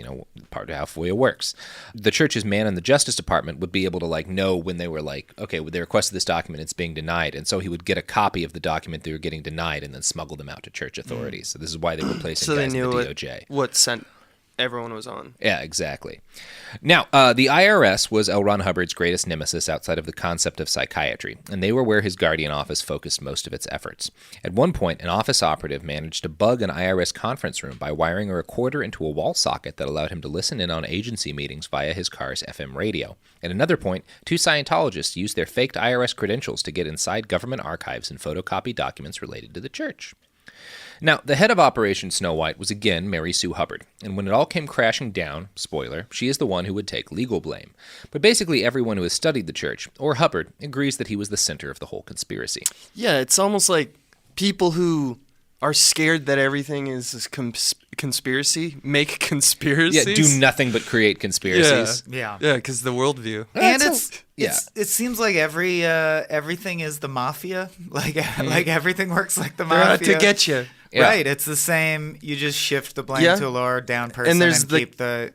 part of how FOIA works. The Church's man in the Justice Department would be able to know when they were okay, well, they requested this document, it's being denied, and so he would get a copy of the document they were getting denied and then smuggle them out to church authorities. So this is why they were placing guys in the DOJ. What sent everyone was on. Yeah, exactly. Now, the IRS was L. Ron Hubbard's greatest nemesis outside of the concept of psychiatry, and they were where his guardian office focused most of its efforts. At one point, an office operative managed to bug an IRS conference room by wiring a recorder into a wall socket that allowed him to listen in on agency meetings via his car's FM radio. At another point, two Scientologists used their faked IRS credentials to get inside government archives and photocopy documents related to the church. Now, the head of Operation Snow White was again Mary Sue Hubbard, and when it all came crashing down, spoiler, she is the one who would take legal blame. But basically everyone who has studied the church, or Hubbard, agrees that he was the center of the whole conspiracy. Yeah, it's almost like people who are scared that everything is a conspiracy make conspiracies. Yeah, do nothing but create conspiracies. Yeah, because the worldview. And it seems like everything is the mafia. Like everything works like the They're mafia. out to get you. Yeah. Right, it's the same. You just shift the blame to a lower down person and keep the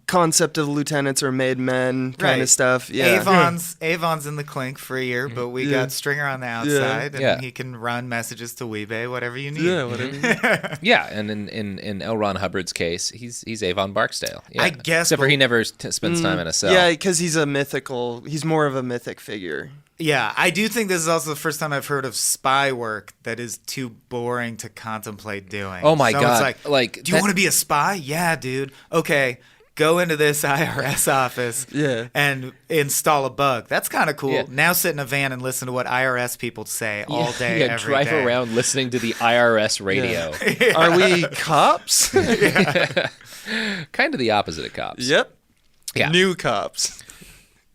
concept of lieutenants are made men kind of stuff. Yeah. Avon's in the clink for a year, but we got Stringer on the outside, and he can run messages to Weebay, whatever you need. Yeah, whatever you need. Yeah, and in L. Ron Hubbard's case, he's Avon Barksdale. Yeah. I guess. Except for he never spends time in a cell. Yeah, because he's more of a mythic figure. Yeah, I do think this is also the first time I've heard of spy work that is too boring to contemplate doing. Oh my God. It's like, do you want to be a spy? Yeah, dude. Okay, go into this IRS office and install a bug. That's kind of cool. Yeah. Now sit in a van and listen to what IRS people say all day, every drive day. Around listening to the IRS radio. Yeah. Are we cops? Kind of the opposite of cops. Yep. Yeah. New cops.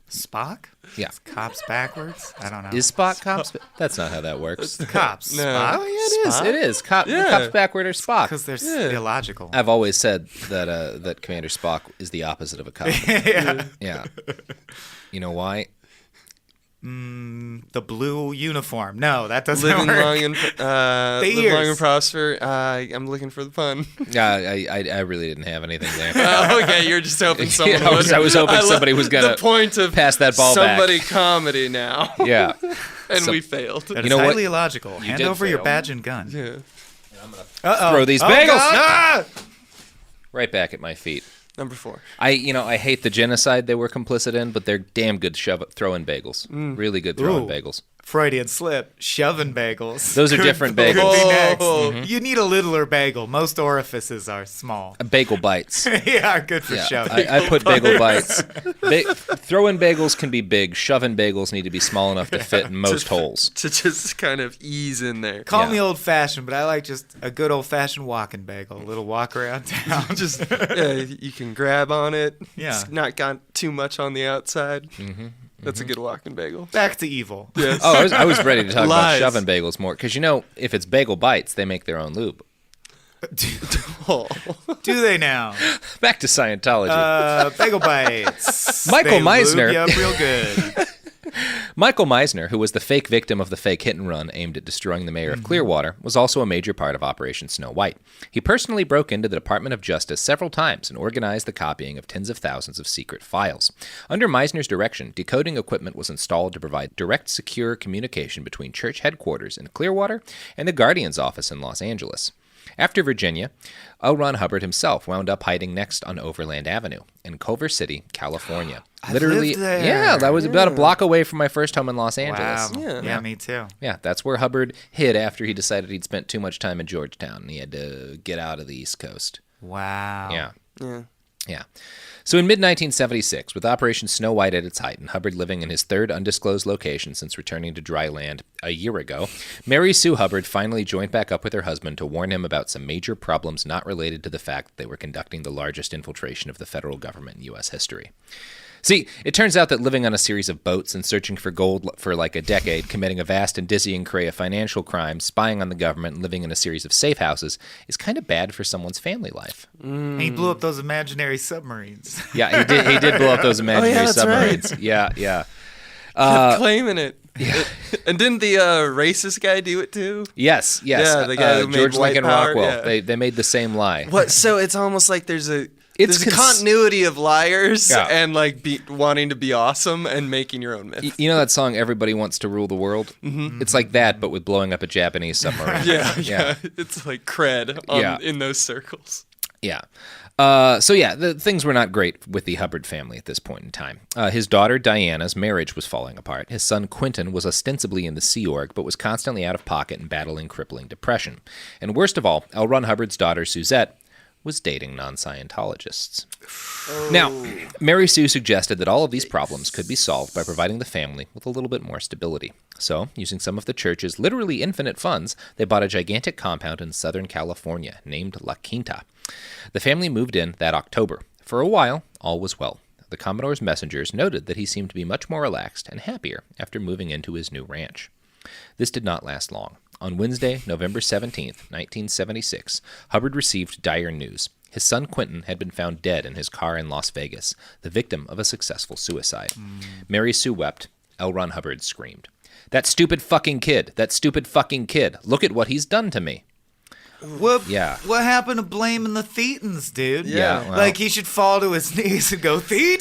Spock? Yeah. Is cops backwards? I don't know. Is Spock cops? That's not how that works. Cops. No. Spock? Oh, yeah, it is. The cops backward are Spock. Because they're illogical. I've always said that Commander Spock is the opposite of a cop. Yeah. You know why? The blue uniform. No, that doesn't Living work. long and live long and prosper. I'm looking for the pun. I really didn't have anything there. Okay, you're just hoping someone. I was hoping somebody was gonna the point of pass that ball somebody back. comedy now. Yeah, and we failed. That You know is what? highly illogical. Hand over your badge and gun. Yeah. throw these bagels God. right back at my feet. Number 4. I hate the genocide they were complicit in, but they're damn good throwing bagels. Really good throwing bagels. Freudian slip. Shoving bagels. Those are different bagels. Could be next. Mm-hmm. You need a littler bagel. Most orifices are small. Bagel bites. Yeah, good for shoving. I put bagel bites. Throwing bagels can be big. Shoving bagels need to be small enough to fit in most holes. To just kind of ease in there. Call me old-fashioned, but I like just a good old-fashioned walking bagel. A little walk around town. Just you can grab on it. Yeah. It's not got too much on the outside. That's a good walking bagel. Back to evil. Yes. Oh, I was ready to talk about Lies. shoving bagels more. Because, if it's bagel bites, they make their own lube. Oh. Do they now? Back to Scientology. Bagel bites. Michael They Meisner. lube you up real good. Michael Meisner, who was the fake victim of the fake hit and run aimed at destroying the mayor of Clearwater, was also a major part of Operation Snow White. He personally broke into the Department of Justice several times and organized the copying of tens of thousands of secret files. Under Meisner's direction, decoding equipment was installed to provide direct, secure communication between church headquarters in Clearwater and the Guardian's office in Los Angeles. After Virginia, L. Ron Hubbard himself wound up hiding next on Overland Avenue in Culver City, California. lived there. Yeah, that was about a block away from my first home in Los Angeles. Wow. Yeah, me too. Yeah, that's where Hubbard hid after he decided he'd spent too much time in Georgetown and he had to get out of the East Coast. Wow. Yeah. So in mid-1976, with Operation Snow White at its height and Hubbard living in his third undisclosed location since returning to dry land a year ago, Mary Sue Hubbard finally joined back up with her husband to warn him about some major problems not related to the fact that they were conducting the largest infiltration of the federal government in U.S. history. See, it turns out that living on a series of boats and searching for gold for like a decade, committing a vast and dizzying array of financial crimes, spying on the government, and living in a series of safe houses is kind of bad for someone's family life. He blew up those imaginary submarines. Yeah, he did blow up those imaginary that's submarines. right. Yeah. Kept claiming it. And didn't the racist guy do it too? Yes. Yeah, the guy who made George white Lincoln power, Rockwell. yeah. They made the same lie. What? So it's almost like there's a It's continuity of liars Yeah. and like wanting to be awesome and making your own myth. You know that song "Everybody Wants to Rule the World"? Mm-hmm. It's like that, but with blowing up a Japanese submarine. Yeah. It's like cred in those circles. Yeah. The things were not great with the Hubbard family at this point in time. His daughter Diana's marriage was falling apart. His son Quinton was ostensibly in the Sea Org, but was constantly out of pocket and battling crippling depression. And worst of all, L. Ron Hubbard's daughter Suzette was dating non-Scientologists. Now, Mary Sue suggested that all of these problems could be solved by providing the family with a little bit more stability. So, using some of the church's literally infinite funds, they bought a gigantic compound in Southern California named La Quinta. The family moved in that October. For a while, all was well. The Commodore's messengers noted that he seemed to be much more relaxed and happier after moving into his new ranch. This did not last long. On Wednesday, November 17th, 1976, Hubbard received dire news. His son Quinton had been found dead in his car in Las Vegas, the victim of a successful suicide. Mary Sue wept. L. Ron Hubbard screamed, "That stupid fucking kid! That stupid fucking kid! Look at what he's done to me!" What Yeah. What happened to blaming the Thetans, dude? Yeah, well. Like he should fall to his knees and go, Thetans!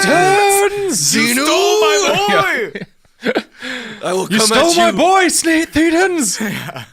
Thetans! You stole my boy! I will You come stole at my you. boy, Snake Thetans!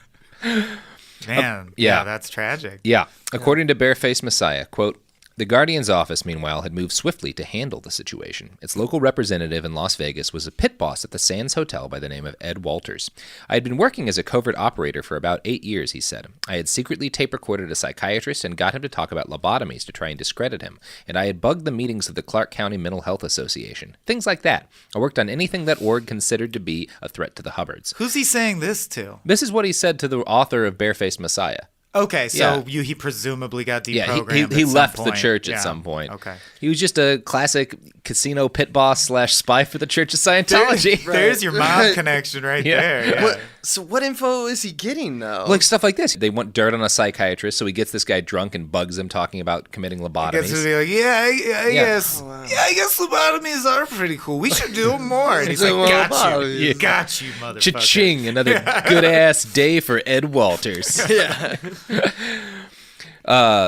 Man, yeah. That's tragic. Yeah. According to Barefaced Messiah, quote, the Guardian's office, meanwhile, had moved swiftly to handle the situation. Its local representative in Las Vegas was a pit boss at the Sands Hotel by the name of Ed Walters. I had been working as a covert operator for about 8 years, he said. I had secretly tape-recorded a psychiatrist and got him to talk about lobotomies to try and discredit him, and I had bugged the meetings of the Clark County Mental Health Association. Things like that. I worked on anything that org considered to be a threat to the Hubbards. Who's he saying this to? This is what he said to the author of Barefaced Messiah. Okay, so Yeah. he presumably got Yeah, deprogrammed. he at some left the point. church at Yeah. some point. Okay. He was just a classic casino pit boss / spy for the Church of Scientology. There's your mob Right. connection right Yeah. there. Yeah. What info is he getting though? Like stuff like this. They want dirt on a psychiatrist, so he gets this guy drunk and bugs him talking about committing Gets to lobotomies. be like, I guess, Oh, wow. I guess lobotomies are pretty cool. We should do them more. And he's Do like, more got you, lobotomies. got you, motherfucker. Cha-ching! Another good-ass day for Ed Walters. yeah.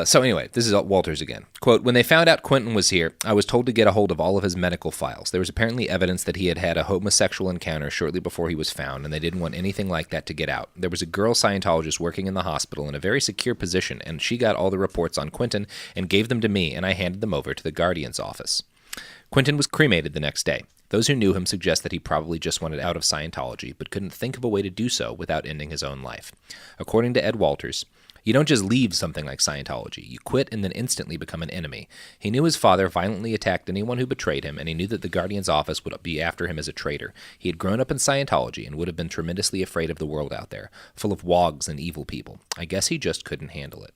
So anyway, this is Walters again. Quote, when they found out Quentin was here, I was told to get a hold of all of his medical files. There was apparently evidence that he had had a homosexual encounter shortly before he was found, and they didn't want anything like that to get out. There was a girl Scientologist working in the hospital in a very secure position, and she got all the reports on Quentin and gave them to me, and I handed them over to the Guardian's office. Quentin was cremated the next day. Those who knew him suggest that he probably just wanted out of Scientology, but couldn't think of a way to do so without ending his own life. According to Ed Walters, you don't just leave something like Scientology. You quit and then instantly become an enemy. He knew his father violently attacked anyone who betrayed him, and he knew that the Guardian's office would be after him as a traitor. He had grown up in Scientology and would have been tremendously afraid of the world out there, full of wogs and evil people. I guess he just couldn't handle it.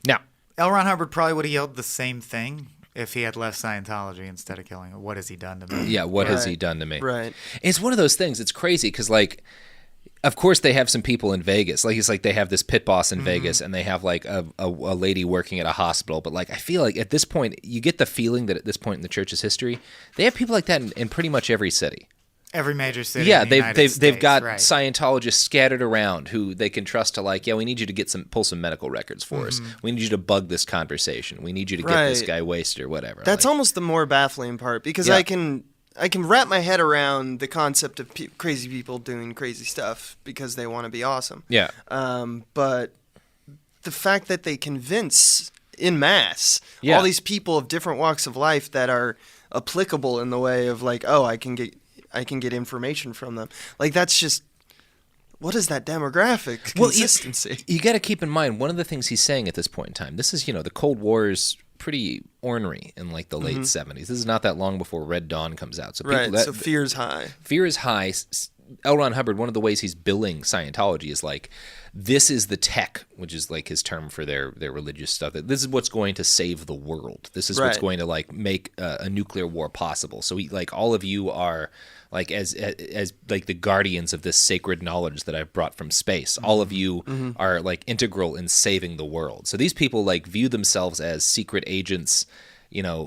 Now, L. Ron Hubbard probably would have yelled the same thing if he had left Scientology instead of killing him. What has he done to me? yeah, what has he Right. done to me? Right. It's one of those things. It's crazy because, like, of course they have some people in Vegas. Like, it's like they have this pit boss in Vegas, and they have like a lady working at a hospital. But like, I feel like at this point, you get the feeling that at this point in the church's history, they have people like that in pretty much every city. Every major city. Yeah, in the United they've States, got right. Scientologists scattered around who they can trust to, like, yeah, we need you to pull some medical records for us. We need you to bug this conversation. We need you to get this Right. guy wasted or whatever. That's Like, almost the more baffling part because Yeah. I can wrap my head around the concept of crazy people doing crazy stuff because they want to be awesome. yeah. But the fact that they convince in mass Yeah. all these people of different walks of life that are applicable in the way of like, oh, I can get information from them. Like that's just what is that demographic consistency? You got to keep in mind one of the things he's saying at this point in time. This is, the Cold War's pretty ornery in like the late 70s. This is not that long before Red Dawn comes out. So Right. people, So fear's high. fear is high. L. Ron Hubbard, one of the ways he's billing Scientology is like, this is the tech, which is like his term for their religious stuff. This is what's going to save the world. This is what's Right. going to like make a nuclear war possible. So he, like, all of you are like as like the guardians of this sacred knowledge that I've brought from space. All of you are like integral in saving the world. So these people like view themselves as secret agents,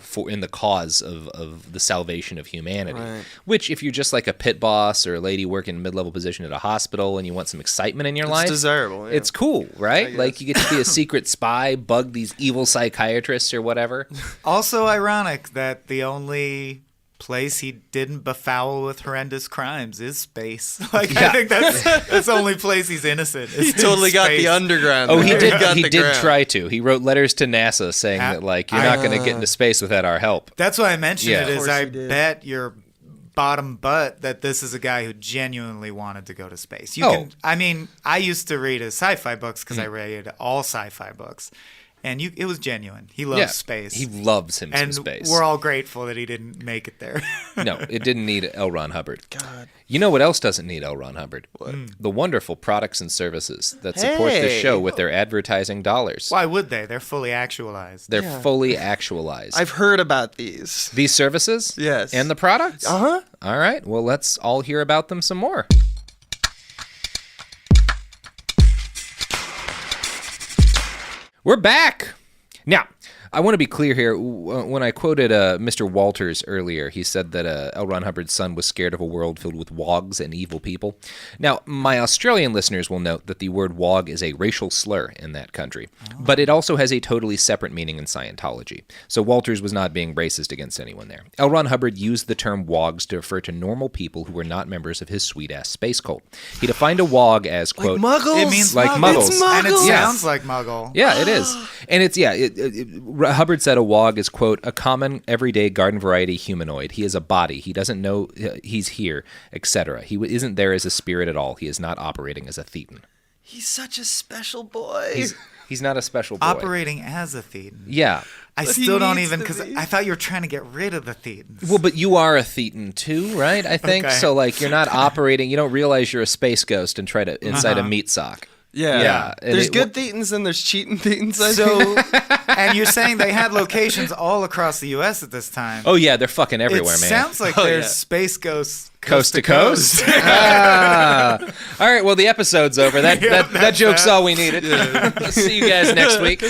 for in the cause of the salvation of humanity. Right. Which, if you're just like a pit boss or a lady working in a mid-level position at a hospital and you want some excitement in your life, desirable. Yeah. it's cool, right? guess. Like you get to be a secret spy, bug these evil psychiatrists or whatever. Also ironic that the only place he didn't befoul with horrendous crimes is space. Like Yeah. I think that's the only place he's innocent. He totally got the underground. Oh, he there. did. got He the did ground. try to. He wrote letters to NASA saying that like you're not going to get into space without our help. That's why I mentioned Yeah. it. Of Is course I he did. bet your bottom butt that this is a guy who genuinely wanted to go to space. I used to read his sci-fi books because I read all sci-fi books, and it was genuine. He loves space. He loves him and some space. we're all grateful that he didn't make it there. No, it didn't need L. Ron Hubbard. God. You know what else doesn't need L. Ron Hubbard? What? The wonderful products and services that support the Hey. show with their advertising dollars. Why would they? They're fully actualized. They're Yeah. fully actualized. I've heard about these. These services? Yes. And the products? Uh-huh. All right. Well, let's all hear about them some more. We're back. Now, I want to be clear here. When I quoted Mr. Walters earlier, he said that L. Ron Hubbard's son was scared of a world filled with wogs and evil people. Now, my Australian listeners will note that the word wog is a racial slur in that country, but it also has a totally separate meaning in Scientology. So Walters was not being racist against anyone there. L. Ron Hubbard used the term wogs to refer to normal people who were not members of his sweet-ass space cult. He defined a wog as, quote... Like muggles? It means like muggles. It's muggles. And it sounds like muggle. Yeah, it is. And it's, Hubbard said a wog is, quote, a common, everyday, garden variety humanoid. He is a body. He doesn't know he's here, etc. He isn't there as a spirit at all. He is not operating as a thetan. He's such a special boy. He's not a special boy. Operating as a thetan. Yeah. I But he still don't needs even, to because be. I thought you were trying to get rid of the thetans. Well, but you are a thetan too, right? I think. Okay. So, like, you're not operating, you don't realize you're a space ghost and try to inside a meat sock. Yeah. And There's good thetans and there's cheating thetans. I think. So, and you're saying they had locations all across the U.S. at this time. Oh, yeah, they're fucking everywhere, it man. sounds like Oh, there's yeah. space ghosts Coast to coast. Ah. All right, well, the episode's over. That joke's all we needed. See you guys next week.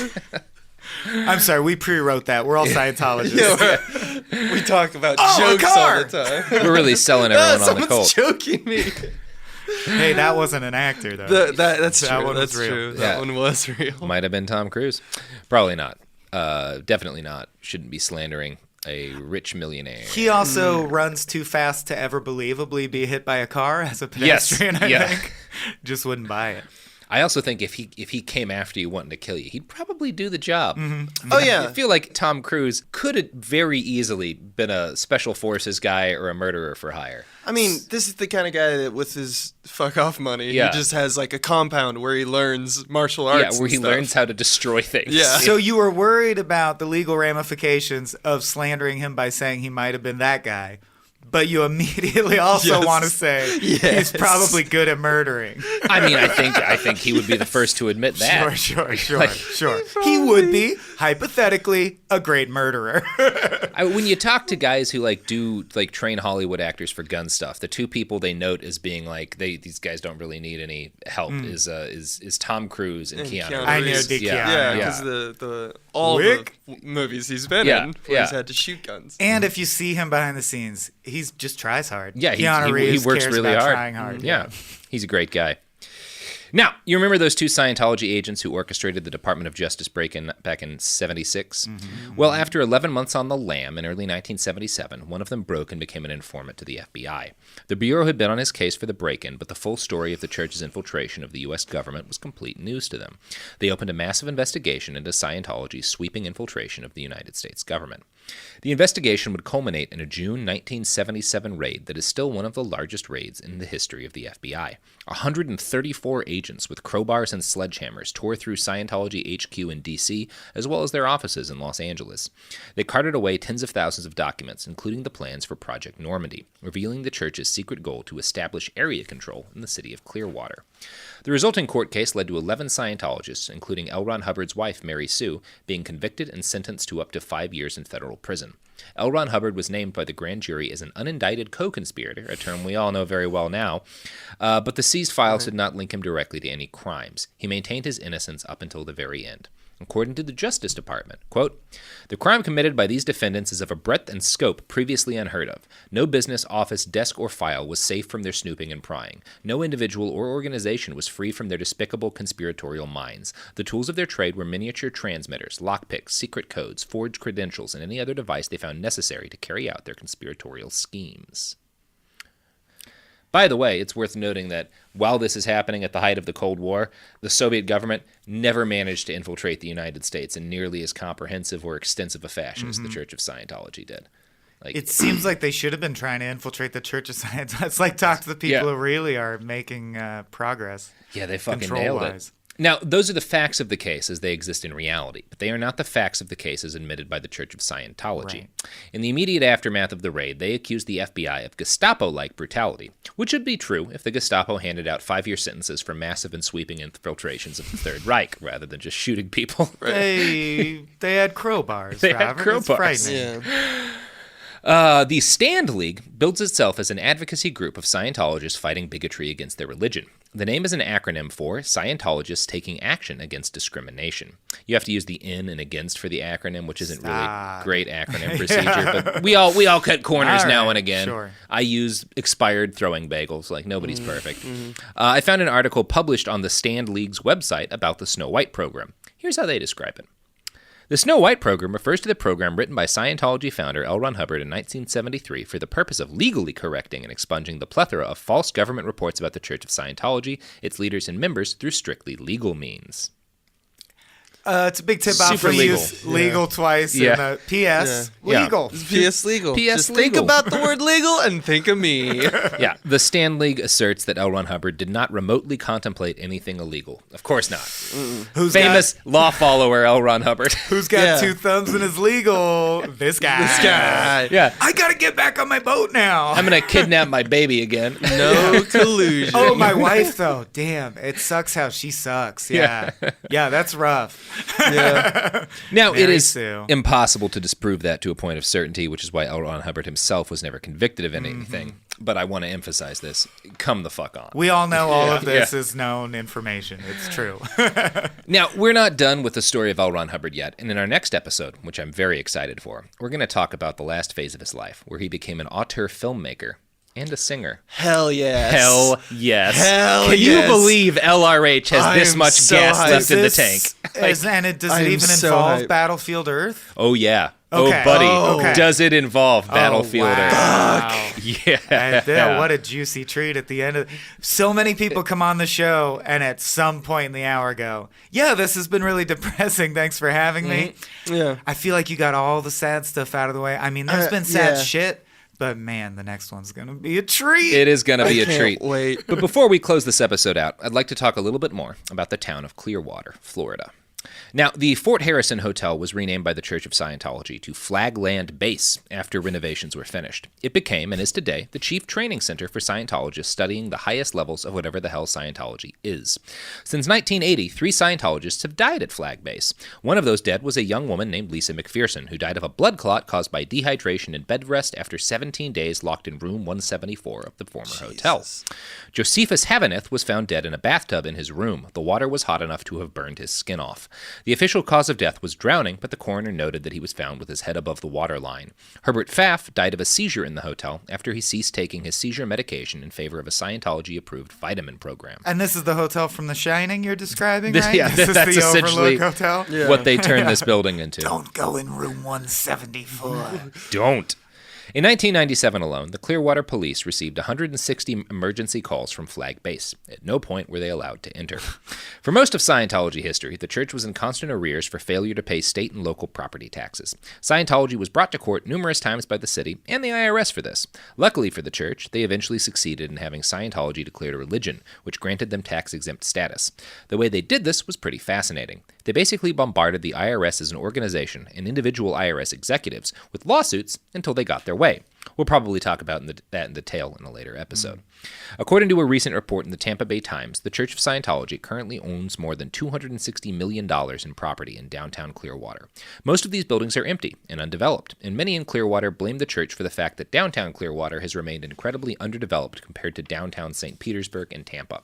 I'm sorry, we pre-wrote that. We're all Scientologists. Yeah, we talk about Oh, a jokes car! all the time. We're really selling everyone on the Someone's cult. joking me. Hey, that wasn't an actor, though. That's That true. one was That's real. true. Yeah. That one was real. Might have been Tom Cruise. Probably not. Definitely not. Shouldn't be slandering a rich millionaire. He also runs too fast to ever believably be hit by a car as a pedestrian, I think. Just wouldn't buy it. I also think if he came after you wanting to kill you, he'd probably do the job. Oh yeah. I feel like Tom Cruise could have very easily been a special forces guy or a murderer for hire. I mean, this is the kind of guy that with his fuck off money, Yeah. he just has like a compound where he learns martial arts. Yeah, where he and stuff. learns how to destroy things. Yeah. So you were worried about the legal ramifications of slandering him by saying he might have been that guy, but you immediately also Yes. want to say Yes. he's probably good at murdering. I mean, I think he would be the first to admit that. Sure. He would be, hypothetically, a great murderer. When you talk to guys who do train Hollywood actors for gun stuff, the two people they note as being these guys don't really need any help is Tom Cruise and Keanu. Keanu I Reeves. know, Yeah, Yeah. because all Wick. the movies he's been Yeah, in, where he's yeah. had to shoot guns. And if you see him behind the scenes, he just tries hard. Yeah, Keanu he Reeves works cares really about hard. trying hard. Yeah, he's a great guy. Now, you remember those two Scientology agents who orchestrated the Department of Justice break-in back in 76? Well, after 11 months on the lam in early 1977, one of them broke and became an informant to the FBI. The Bureau had been on his case for the break-in, but the full story of the church's infiltration of the U.S. government was complete news to them. They opened a massive investigation into Scientology's sweeping infiltration of the United States government. The investigation would culminate in a June 1977 raid that is still one of the largest raids in the history of the FBI. 134 agents with crowbars and sledgehammers tore through Scientology HQ in D.C., as well as their offices in Los Angeles. They carted away tens of thousands of documents, including the plans for Project Normandy, revealing the church's secret goal to establish area control in the city of Clearwater. The resulting court case led to 11 Scientologists, including L. Ron Hubbard's wife, Mary Sue, being convicted and sentenced to up to 5 years in federal prison. L. Ron Hubbard was named by the grand jury as an unindicted co-conspirator, a term we all know very well now, but the seized files did not link him directly to any crimes. He maintained his innocence up until the very end. According to the Justice Department, quote, "The crime committed by these defendants is of a breadth and scope previously unheard of. No business, office, desk, or file was safe from their snooping and prying. No individual or organization was free from their despicable conspiratorial minds. The tools of their trade were miniature transmitters, lockpicks, secret codes, forged credentials, and any other device they found necessary to carry out their conspiratorial schemes." By the way, it's worth noting that while this is happening at the height of the Cold War, the Soviet government never managed to infiltrate the United States in nearly as comprehensive or extensive a fashion as the Church of Scientology did. It seems like they should have been trying to infiltrate the Church of Scientology. It's like talk to the people who really are making progress. Yeah, they fucking nailed control-wise. it. Now, those are the facts of the case as they exist in reality, but they are not the facts of the case as admitted by the Church of Scientology. Right. In the immediate aftermath of the raid, they accused the FBI of Gestapo-like brutality, which would be true if the Gestapo handed out 5-year sentences for massive and sweeping infiltrations of the Third Reich, rather than just shooting people. They had crowbars. They had Robert. It's crowbars. frightening. Yeah. The Stand League builds itself as an advocacy group of Scientologists fighting bigotry against their religion. The name is an acronym for Scientologists Taking Action Against Discrimination. You have to use the in and against for the acronym, which isn't really great acronym procedure, but we all cut corners now and again. Sure. I use expired throwing bagels, like nobody's perfect. I found an article published on the Stand League's website about the Snow White program. Here's how they describe it. The Snow White program refers to the program written by Scientology founder L. Ron Hubbard in 1973 for the purpose of legally correcting and expunging the plethora of false government reports about the Church of Scientology, its leaders and members, through strictly legal means. It's a big tip off for use legal twice and PS legal. PS legal. PS Just legal. think about the word legal and think of me. Yeah, the Stand League asserts that L. Ron Hubbard did not remotely contemplate anything illegal. Of course not. Who's Famous law follower L. Ron Hubbard. Who's got 2 thumbs and is legal? This guy. Yeah. I gotta get back on my boat now. I'm going to kidnap my baby again. No collusion. Oh, my wife, though. Damn, it sucks how she sucks. Yeah, that's rough. Yeah. Now, it Mary is Sue. impossible to disprove that to a point of certainty, which is why L. Ron Hubbard himself was never convicted of anything. But I want to emphasize this. Come the fuck on. We all know all of this is known information. It's true. Now, we're not done with the story of L. Ron Hubbard yet, and in our next episode, which I'm very excited for, we're going to talk about the last phase of his life, where he became an auteur filmmaker and a singer. Hell yes. Hell yes. Hell Can yes. you believe LRH has this I'm much so gas hyped. left in the tank? Does it I'm even so involve hyped. Battlefield Earth? Oh, yeah. Okay. Oh, buddy. Oh, okay. Does it involve Battlefield Earth? Wow. Yeah. What a juicy treat at the end of so many people come on the show and at some point in the hour go, yeah, this has been really depressing. Thanks for having me. Yeah. I feel like you got all the sad stuff out of the way. I mean, there's been sad shit, but man, the next one's going to be a treat. It is going to be a Can't treat. wait. But before we close this episode out, I'd like to talk a little bit more about the town of Clearwater, Florida. Now, the Fort Harrison Hotel was renamed by the Church of Scientology to Flagland Base after renovations were finished. It became, and is today, the chief training center for Scientologists studying the highest levels of whatever the hell Scientology is. Since 1980, 3 Scientologists have died at Flag Base. One of those dead was a young woman named Lisa McPherson, who died of a blood clot caused by dehydration and bed rest after 17 days locked in room 174 of the former hotel. Josephus Havaneth was found dead in a bathtub in his room. The water was hot enough to have burned his skin off. The official cause of death was drowning, but the coroner noted that he was found with his head above the water line. Herbert Pfaff died of a seizure in the hotel after he ceased taking his seizure medication in favor of a Scientology-approved vitamin program. And this is the hotel from The Shining you're describing, This- right? yeah, This is that's the essentially Overlook Hotel? what they turned this building into. Don't go in room 174. Don't. In 1997 alone, the Clearwater Police received 160 emergency calls from Flag Base. At no point were they allowed to enter. For most of Scientology history, the church was in constant arrears for failure to pay state and local property taxes. Scientology was brought to court numerous times by the city and the IRS for this. Luckily for the church, they eventually succeeded in having Scientology declared a religion, which granted them tax-exempt status. The way they did this was pretty fascinating. They basically bombarded the IRS as an organization and individual IRS executives with lawsuits until they got their way. We'll probably talk about that in detail in a later episode. According to a recent report in the Tampa Bay Times, the Church of Scientology currently owns more than $260 million in property in downtown Clearwater. Most of these buildings are empty and undeveloped, and many in Clearwater blame the church for the fact that downtown Clearwater has remained incredibly underdeveloped compared to downtown St. Petersburg and Tampa.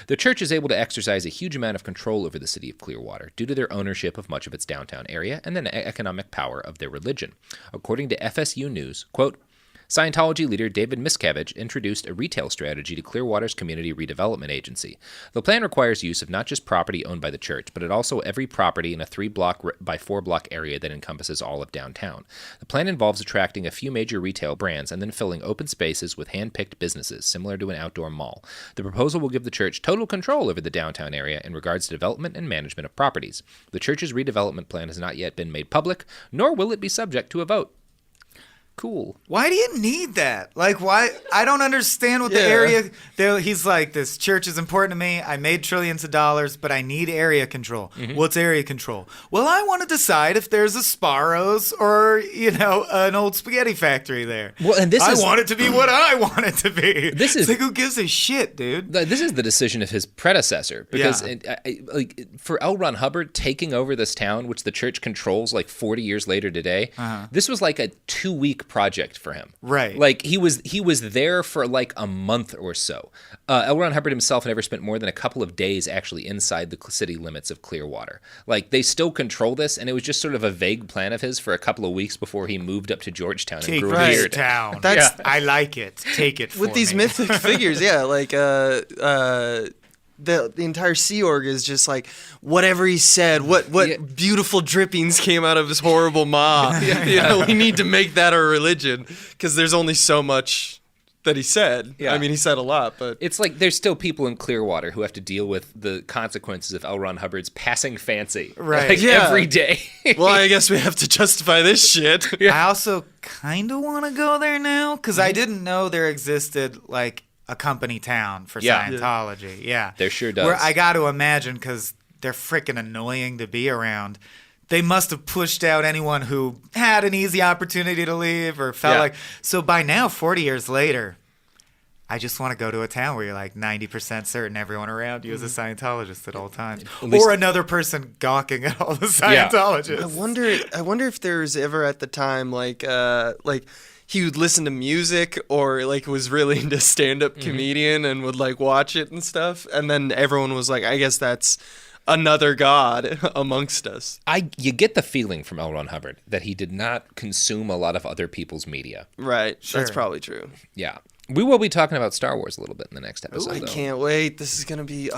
The church is able to exercise a huge amount of control over the city of Clearwater due to their ownership of much of its downtown area and the economic power of their religion. According to FSU News, quote, Scientology leader David Miscavige introduced a retail strategy to Clearwater's Community Redevelopment Agency. The plan requires use of not just property owned by the church, but it also every property in a 3-block by 4-block area that encompasses all of downtown. The plan involves attracting a few major retail brands and then filling open spaces with hand-picked businesses, similar to an outdoor mall. The proposal will give the church total control over the downtown area in regards to development and management of properties. The church's redevelopment plan has not yet been made public, nor will it be subject to a vote. Cool. Why do you need that? Like, why? I don't understand what the area. He's like, this church is important to me. I made trillions of dollars, but I need area control. Mm-hmm. What's area control? Well, I want to decide if there's a Sparrows or, an old spaghetti factory there. Well, and I want it to be what I want it to be. This is like, who gives a shit, dude? This is the decision of his predecessor. Because for L. Ron Hubbard taking over this town, which the church controls like 40 years later today, this was like a 2-week unique project for him. Right. Like he was there for like a month or so. L. Ron Hubbard himself never spent more than a couple of days actually inside the city limits of Clearwater. Like they still control this, and it was just sort of a vague plan of his for a couple of weeks before he moved up to Georgetown and grew a beard. I like it. Take it for with these me. mythic figures. Yeah, like the entire Sea Org is just like whatever he said. What beautiful drippings came out of his horrible maw. We need to make that our religion because there's only so much that he said. Yeah. I mean, he said a lot, but It's like there's still people in Clearwater who have to deal with the consequences of L. Ron Hubbard's passing fancy. Right. Like Yeah. every day. well, I guess we have to justify this shit. I also kind of want to go there now because I didn't know there existed like a company town for Scientology. Yeah. There sure does. Where I got to imagine because they're freaking annoying to be around. They must have pushed out anyone who had an easy opportunity to leave or felt like. So by now, 40 years later, I just want to go to a town where you're like 90% certain everyone around you is a Scientologist at all times, or another person gawking at all the Scientologists. I wonder if there's ever at the time like he would listen to music or like was really into stand-up comedian and would like watch it and stuff, and then everyone was like, I guess that's another god amongst us. You get the feeling from L. Ron Hubbard that he did not consume a lot of other people's media. Right. Sure. That's probably true. Yeah. We will be talking about Star Wars a little bit in the next episode. I though. can't wait. This is going to be...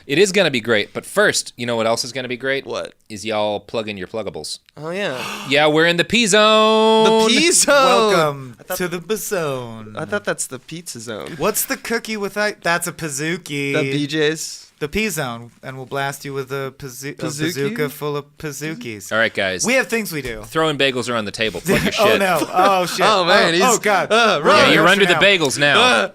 It is going to be great. But first, you know what else is going to be great? What? Is y'all plug in your pluggables. Oh, yeah. Yeah, we're in the P-Zone. The P-Zone. Welcome to the Bazone. I thought that's the pizza zone. What's the cookie with that? That's a Pizookie. The BJ's. The P-Zone, and we'll blast you with a bazooka full of Pizookies. All right, guys. We have things we do. Throwing bagels are on the table. Plug your shit. Oh, no. Oh, shit. Oh, man. Oh, God. Yeah, you're under the bagels now.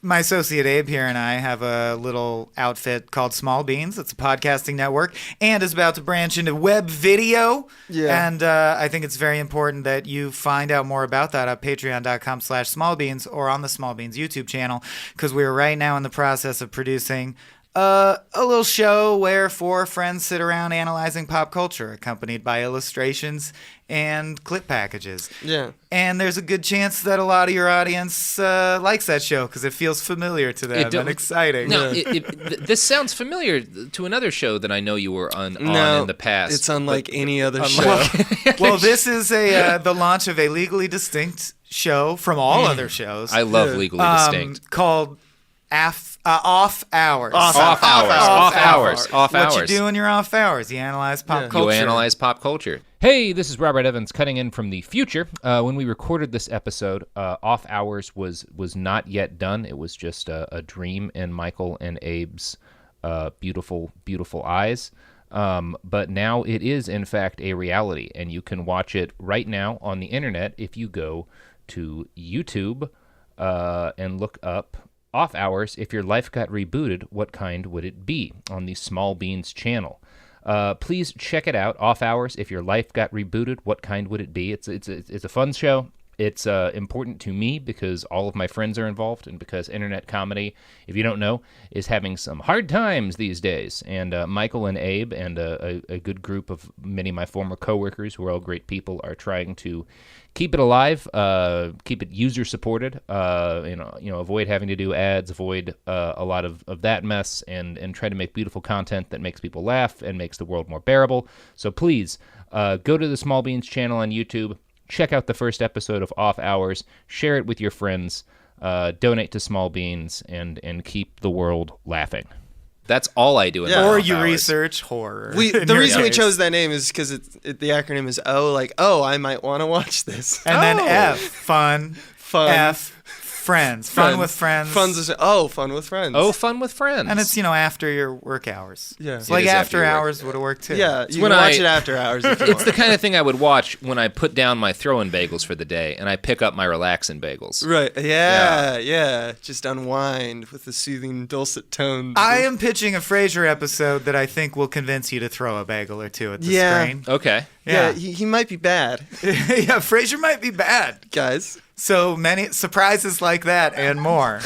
My associate Abe here and I have a little outfit called Small Beans. It's a podcasting network and is about to branch into web video. Yeah. And I think it's very important that you find out more about that at patreon.com/smallbeans or on the Small Beans YouTube channel, because we're right now in the process of producing a little show where four friends sit around analyzing pop culture, accompanied by illustrations and clip packages. Yeah. And there's a good chance that a lot of your audience likes that show because it feels familiar to them and exciting. No, this sounds familiar to another show that I know you were on in the past. It's unlike any other show. Well, this is the launch of a legally distinct show from all other shows. I love Legally Distinct. Called Off Hours. Off hours. What you do in your off hours? You analyze pop culture. You analyze pop culture. Hey, this is Robert Evans cutting in from the future. When we recorded this episode, Off Hours was not yet done. It was just a dream in Michael and Abe's beautiful, beautiful eyes. But now it is, in fact, a reality, and you can watch it right now on the internet if you go to YouTube and look up Off Hours. If your life got rebooted, what kind would it be? On the Small Beans channel. Please check it out. Off Hours. If your life got rebooted, what kind would it be? It's a fun show. It's important to me because all of my friends are involved, and because internet comedy, if you don't know, is having some hard times these days. And Michael and Abe and a good group of many of my former coworkers, who are all great people, are trying to keep it alive, keep it user supported, avoid having to do ads, avoid a lot of that mess, and try to make beautiful content that makes people laugh and makes the world more bearable. So please go to the Small Beans channel on YouTube. Check out the first episode of Off Hours, share it with your friends, donate to Small Beans, and keep the world laughing. That's all I do in my Or off you hours. Research horror. The reason we chose that name is because the acronym is O, like, I might want to watch this. And then F, fun. F, friends. Fun with friends. Fun with friends. Oh, fun with friends. And it's, after your work hours. Yeah. So like It is after after your work. hours would have worked too. Yeah, you when can watch I- it after hours if you It's want. the kind of thing I would watch when I put down my throw-in bagels for the day and I pick up my relaxin' bagels. Right, yeah. Just unwind with the soothing dulcet tones. I am pitching a Frasier episode that I think will convince you to throw a bagel or two at the screen. Okay. Yeah, he might be bad, Yeah, Frasier might be bad. guys. So many surprises like that and more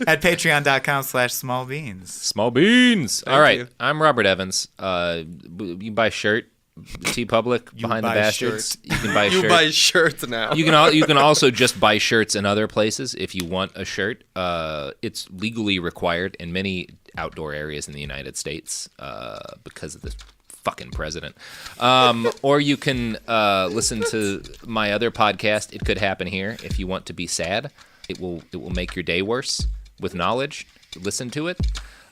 at patreon.com/smallbeans. Small Beans. All right. you. I'm Robert Evans. You can buy a shirt TeePublic, Behind the buy Bastards. shirts. You can buy You shirts. buy shirts now. You can also just buy shirts in other places if you want a shirt. It's legally required in many outdoor areas in the United States because of the fucking president. Or you can listen to my other podcast, It Could Happen Here, if you want to be sad. It will make your day worse with knowledge. Listen to it.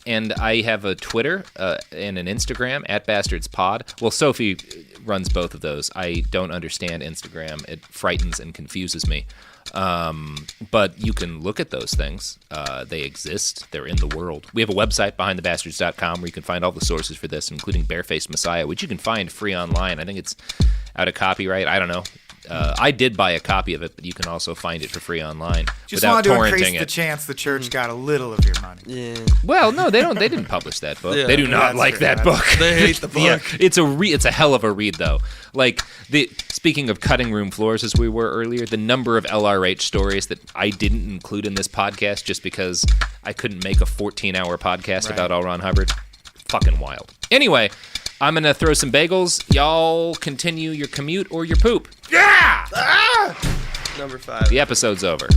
And I have a Twitter and an Instagram, @BastardsPod. Well, Sophie runs both of those. I don't understand Instagram. It frightens and confuses me. But you can look at those things. They exist. They're in the world. We have a website, behindthebastards.com, where you can find all the sources for this, including Barefaced Messiah, which you can find free online. I think it's out of copyright. I don't know. I did buy a copy of it, but you can also find it for free online Just without wanted to torrenting increase the it. chance the church got a little of your money. Yeah. Well, no, they don't. They didn't publish that book. Yeah. They do not That's like true. that book. They hate the book. Yeah, it's a hell of a read though. Like speaking of cutting room floors, as we were earlier, the number of LRH stories that I didn't include in this podcast just because I couldn't make a 14-hour podcast Right. about L. Ron Hubbard, fucking wild. Anyway, I'm gonna throw some bagels. Y'all continue your commute or your poop. Yeah. Number 5. The episode's over.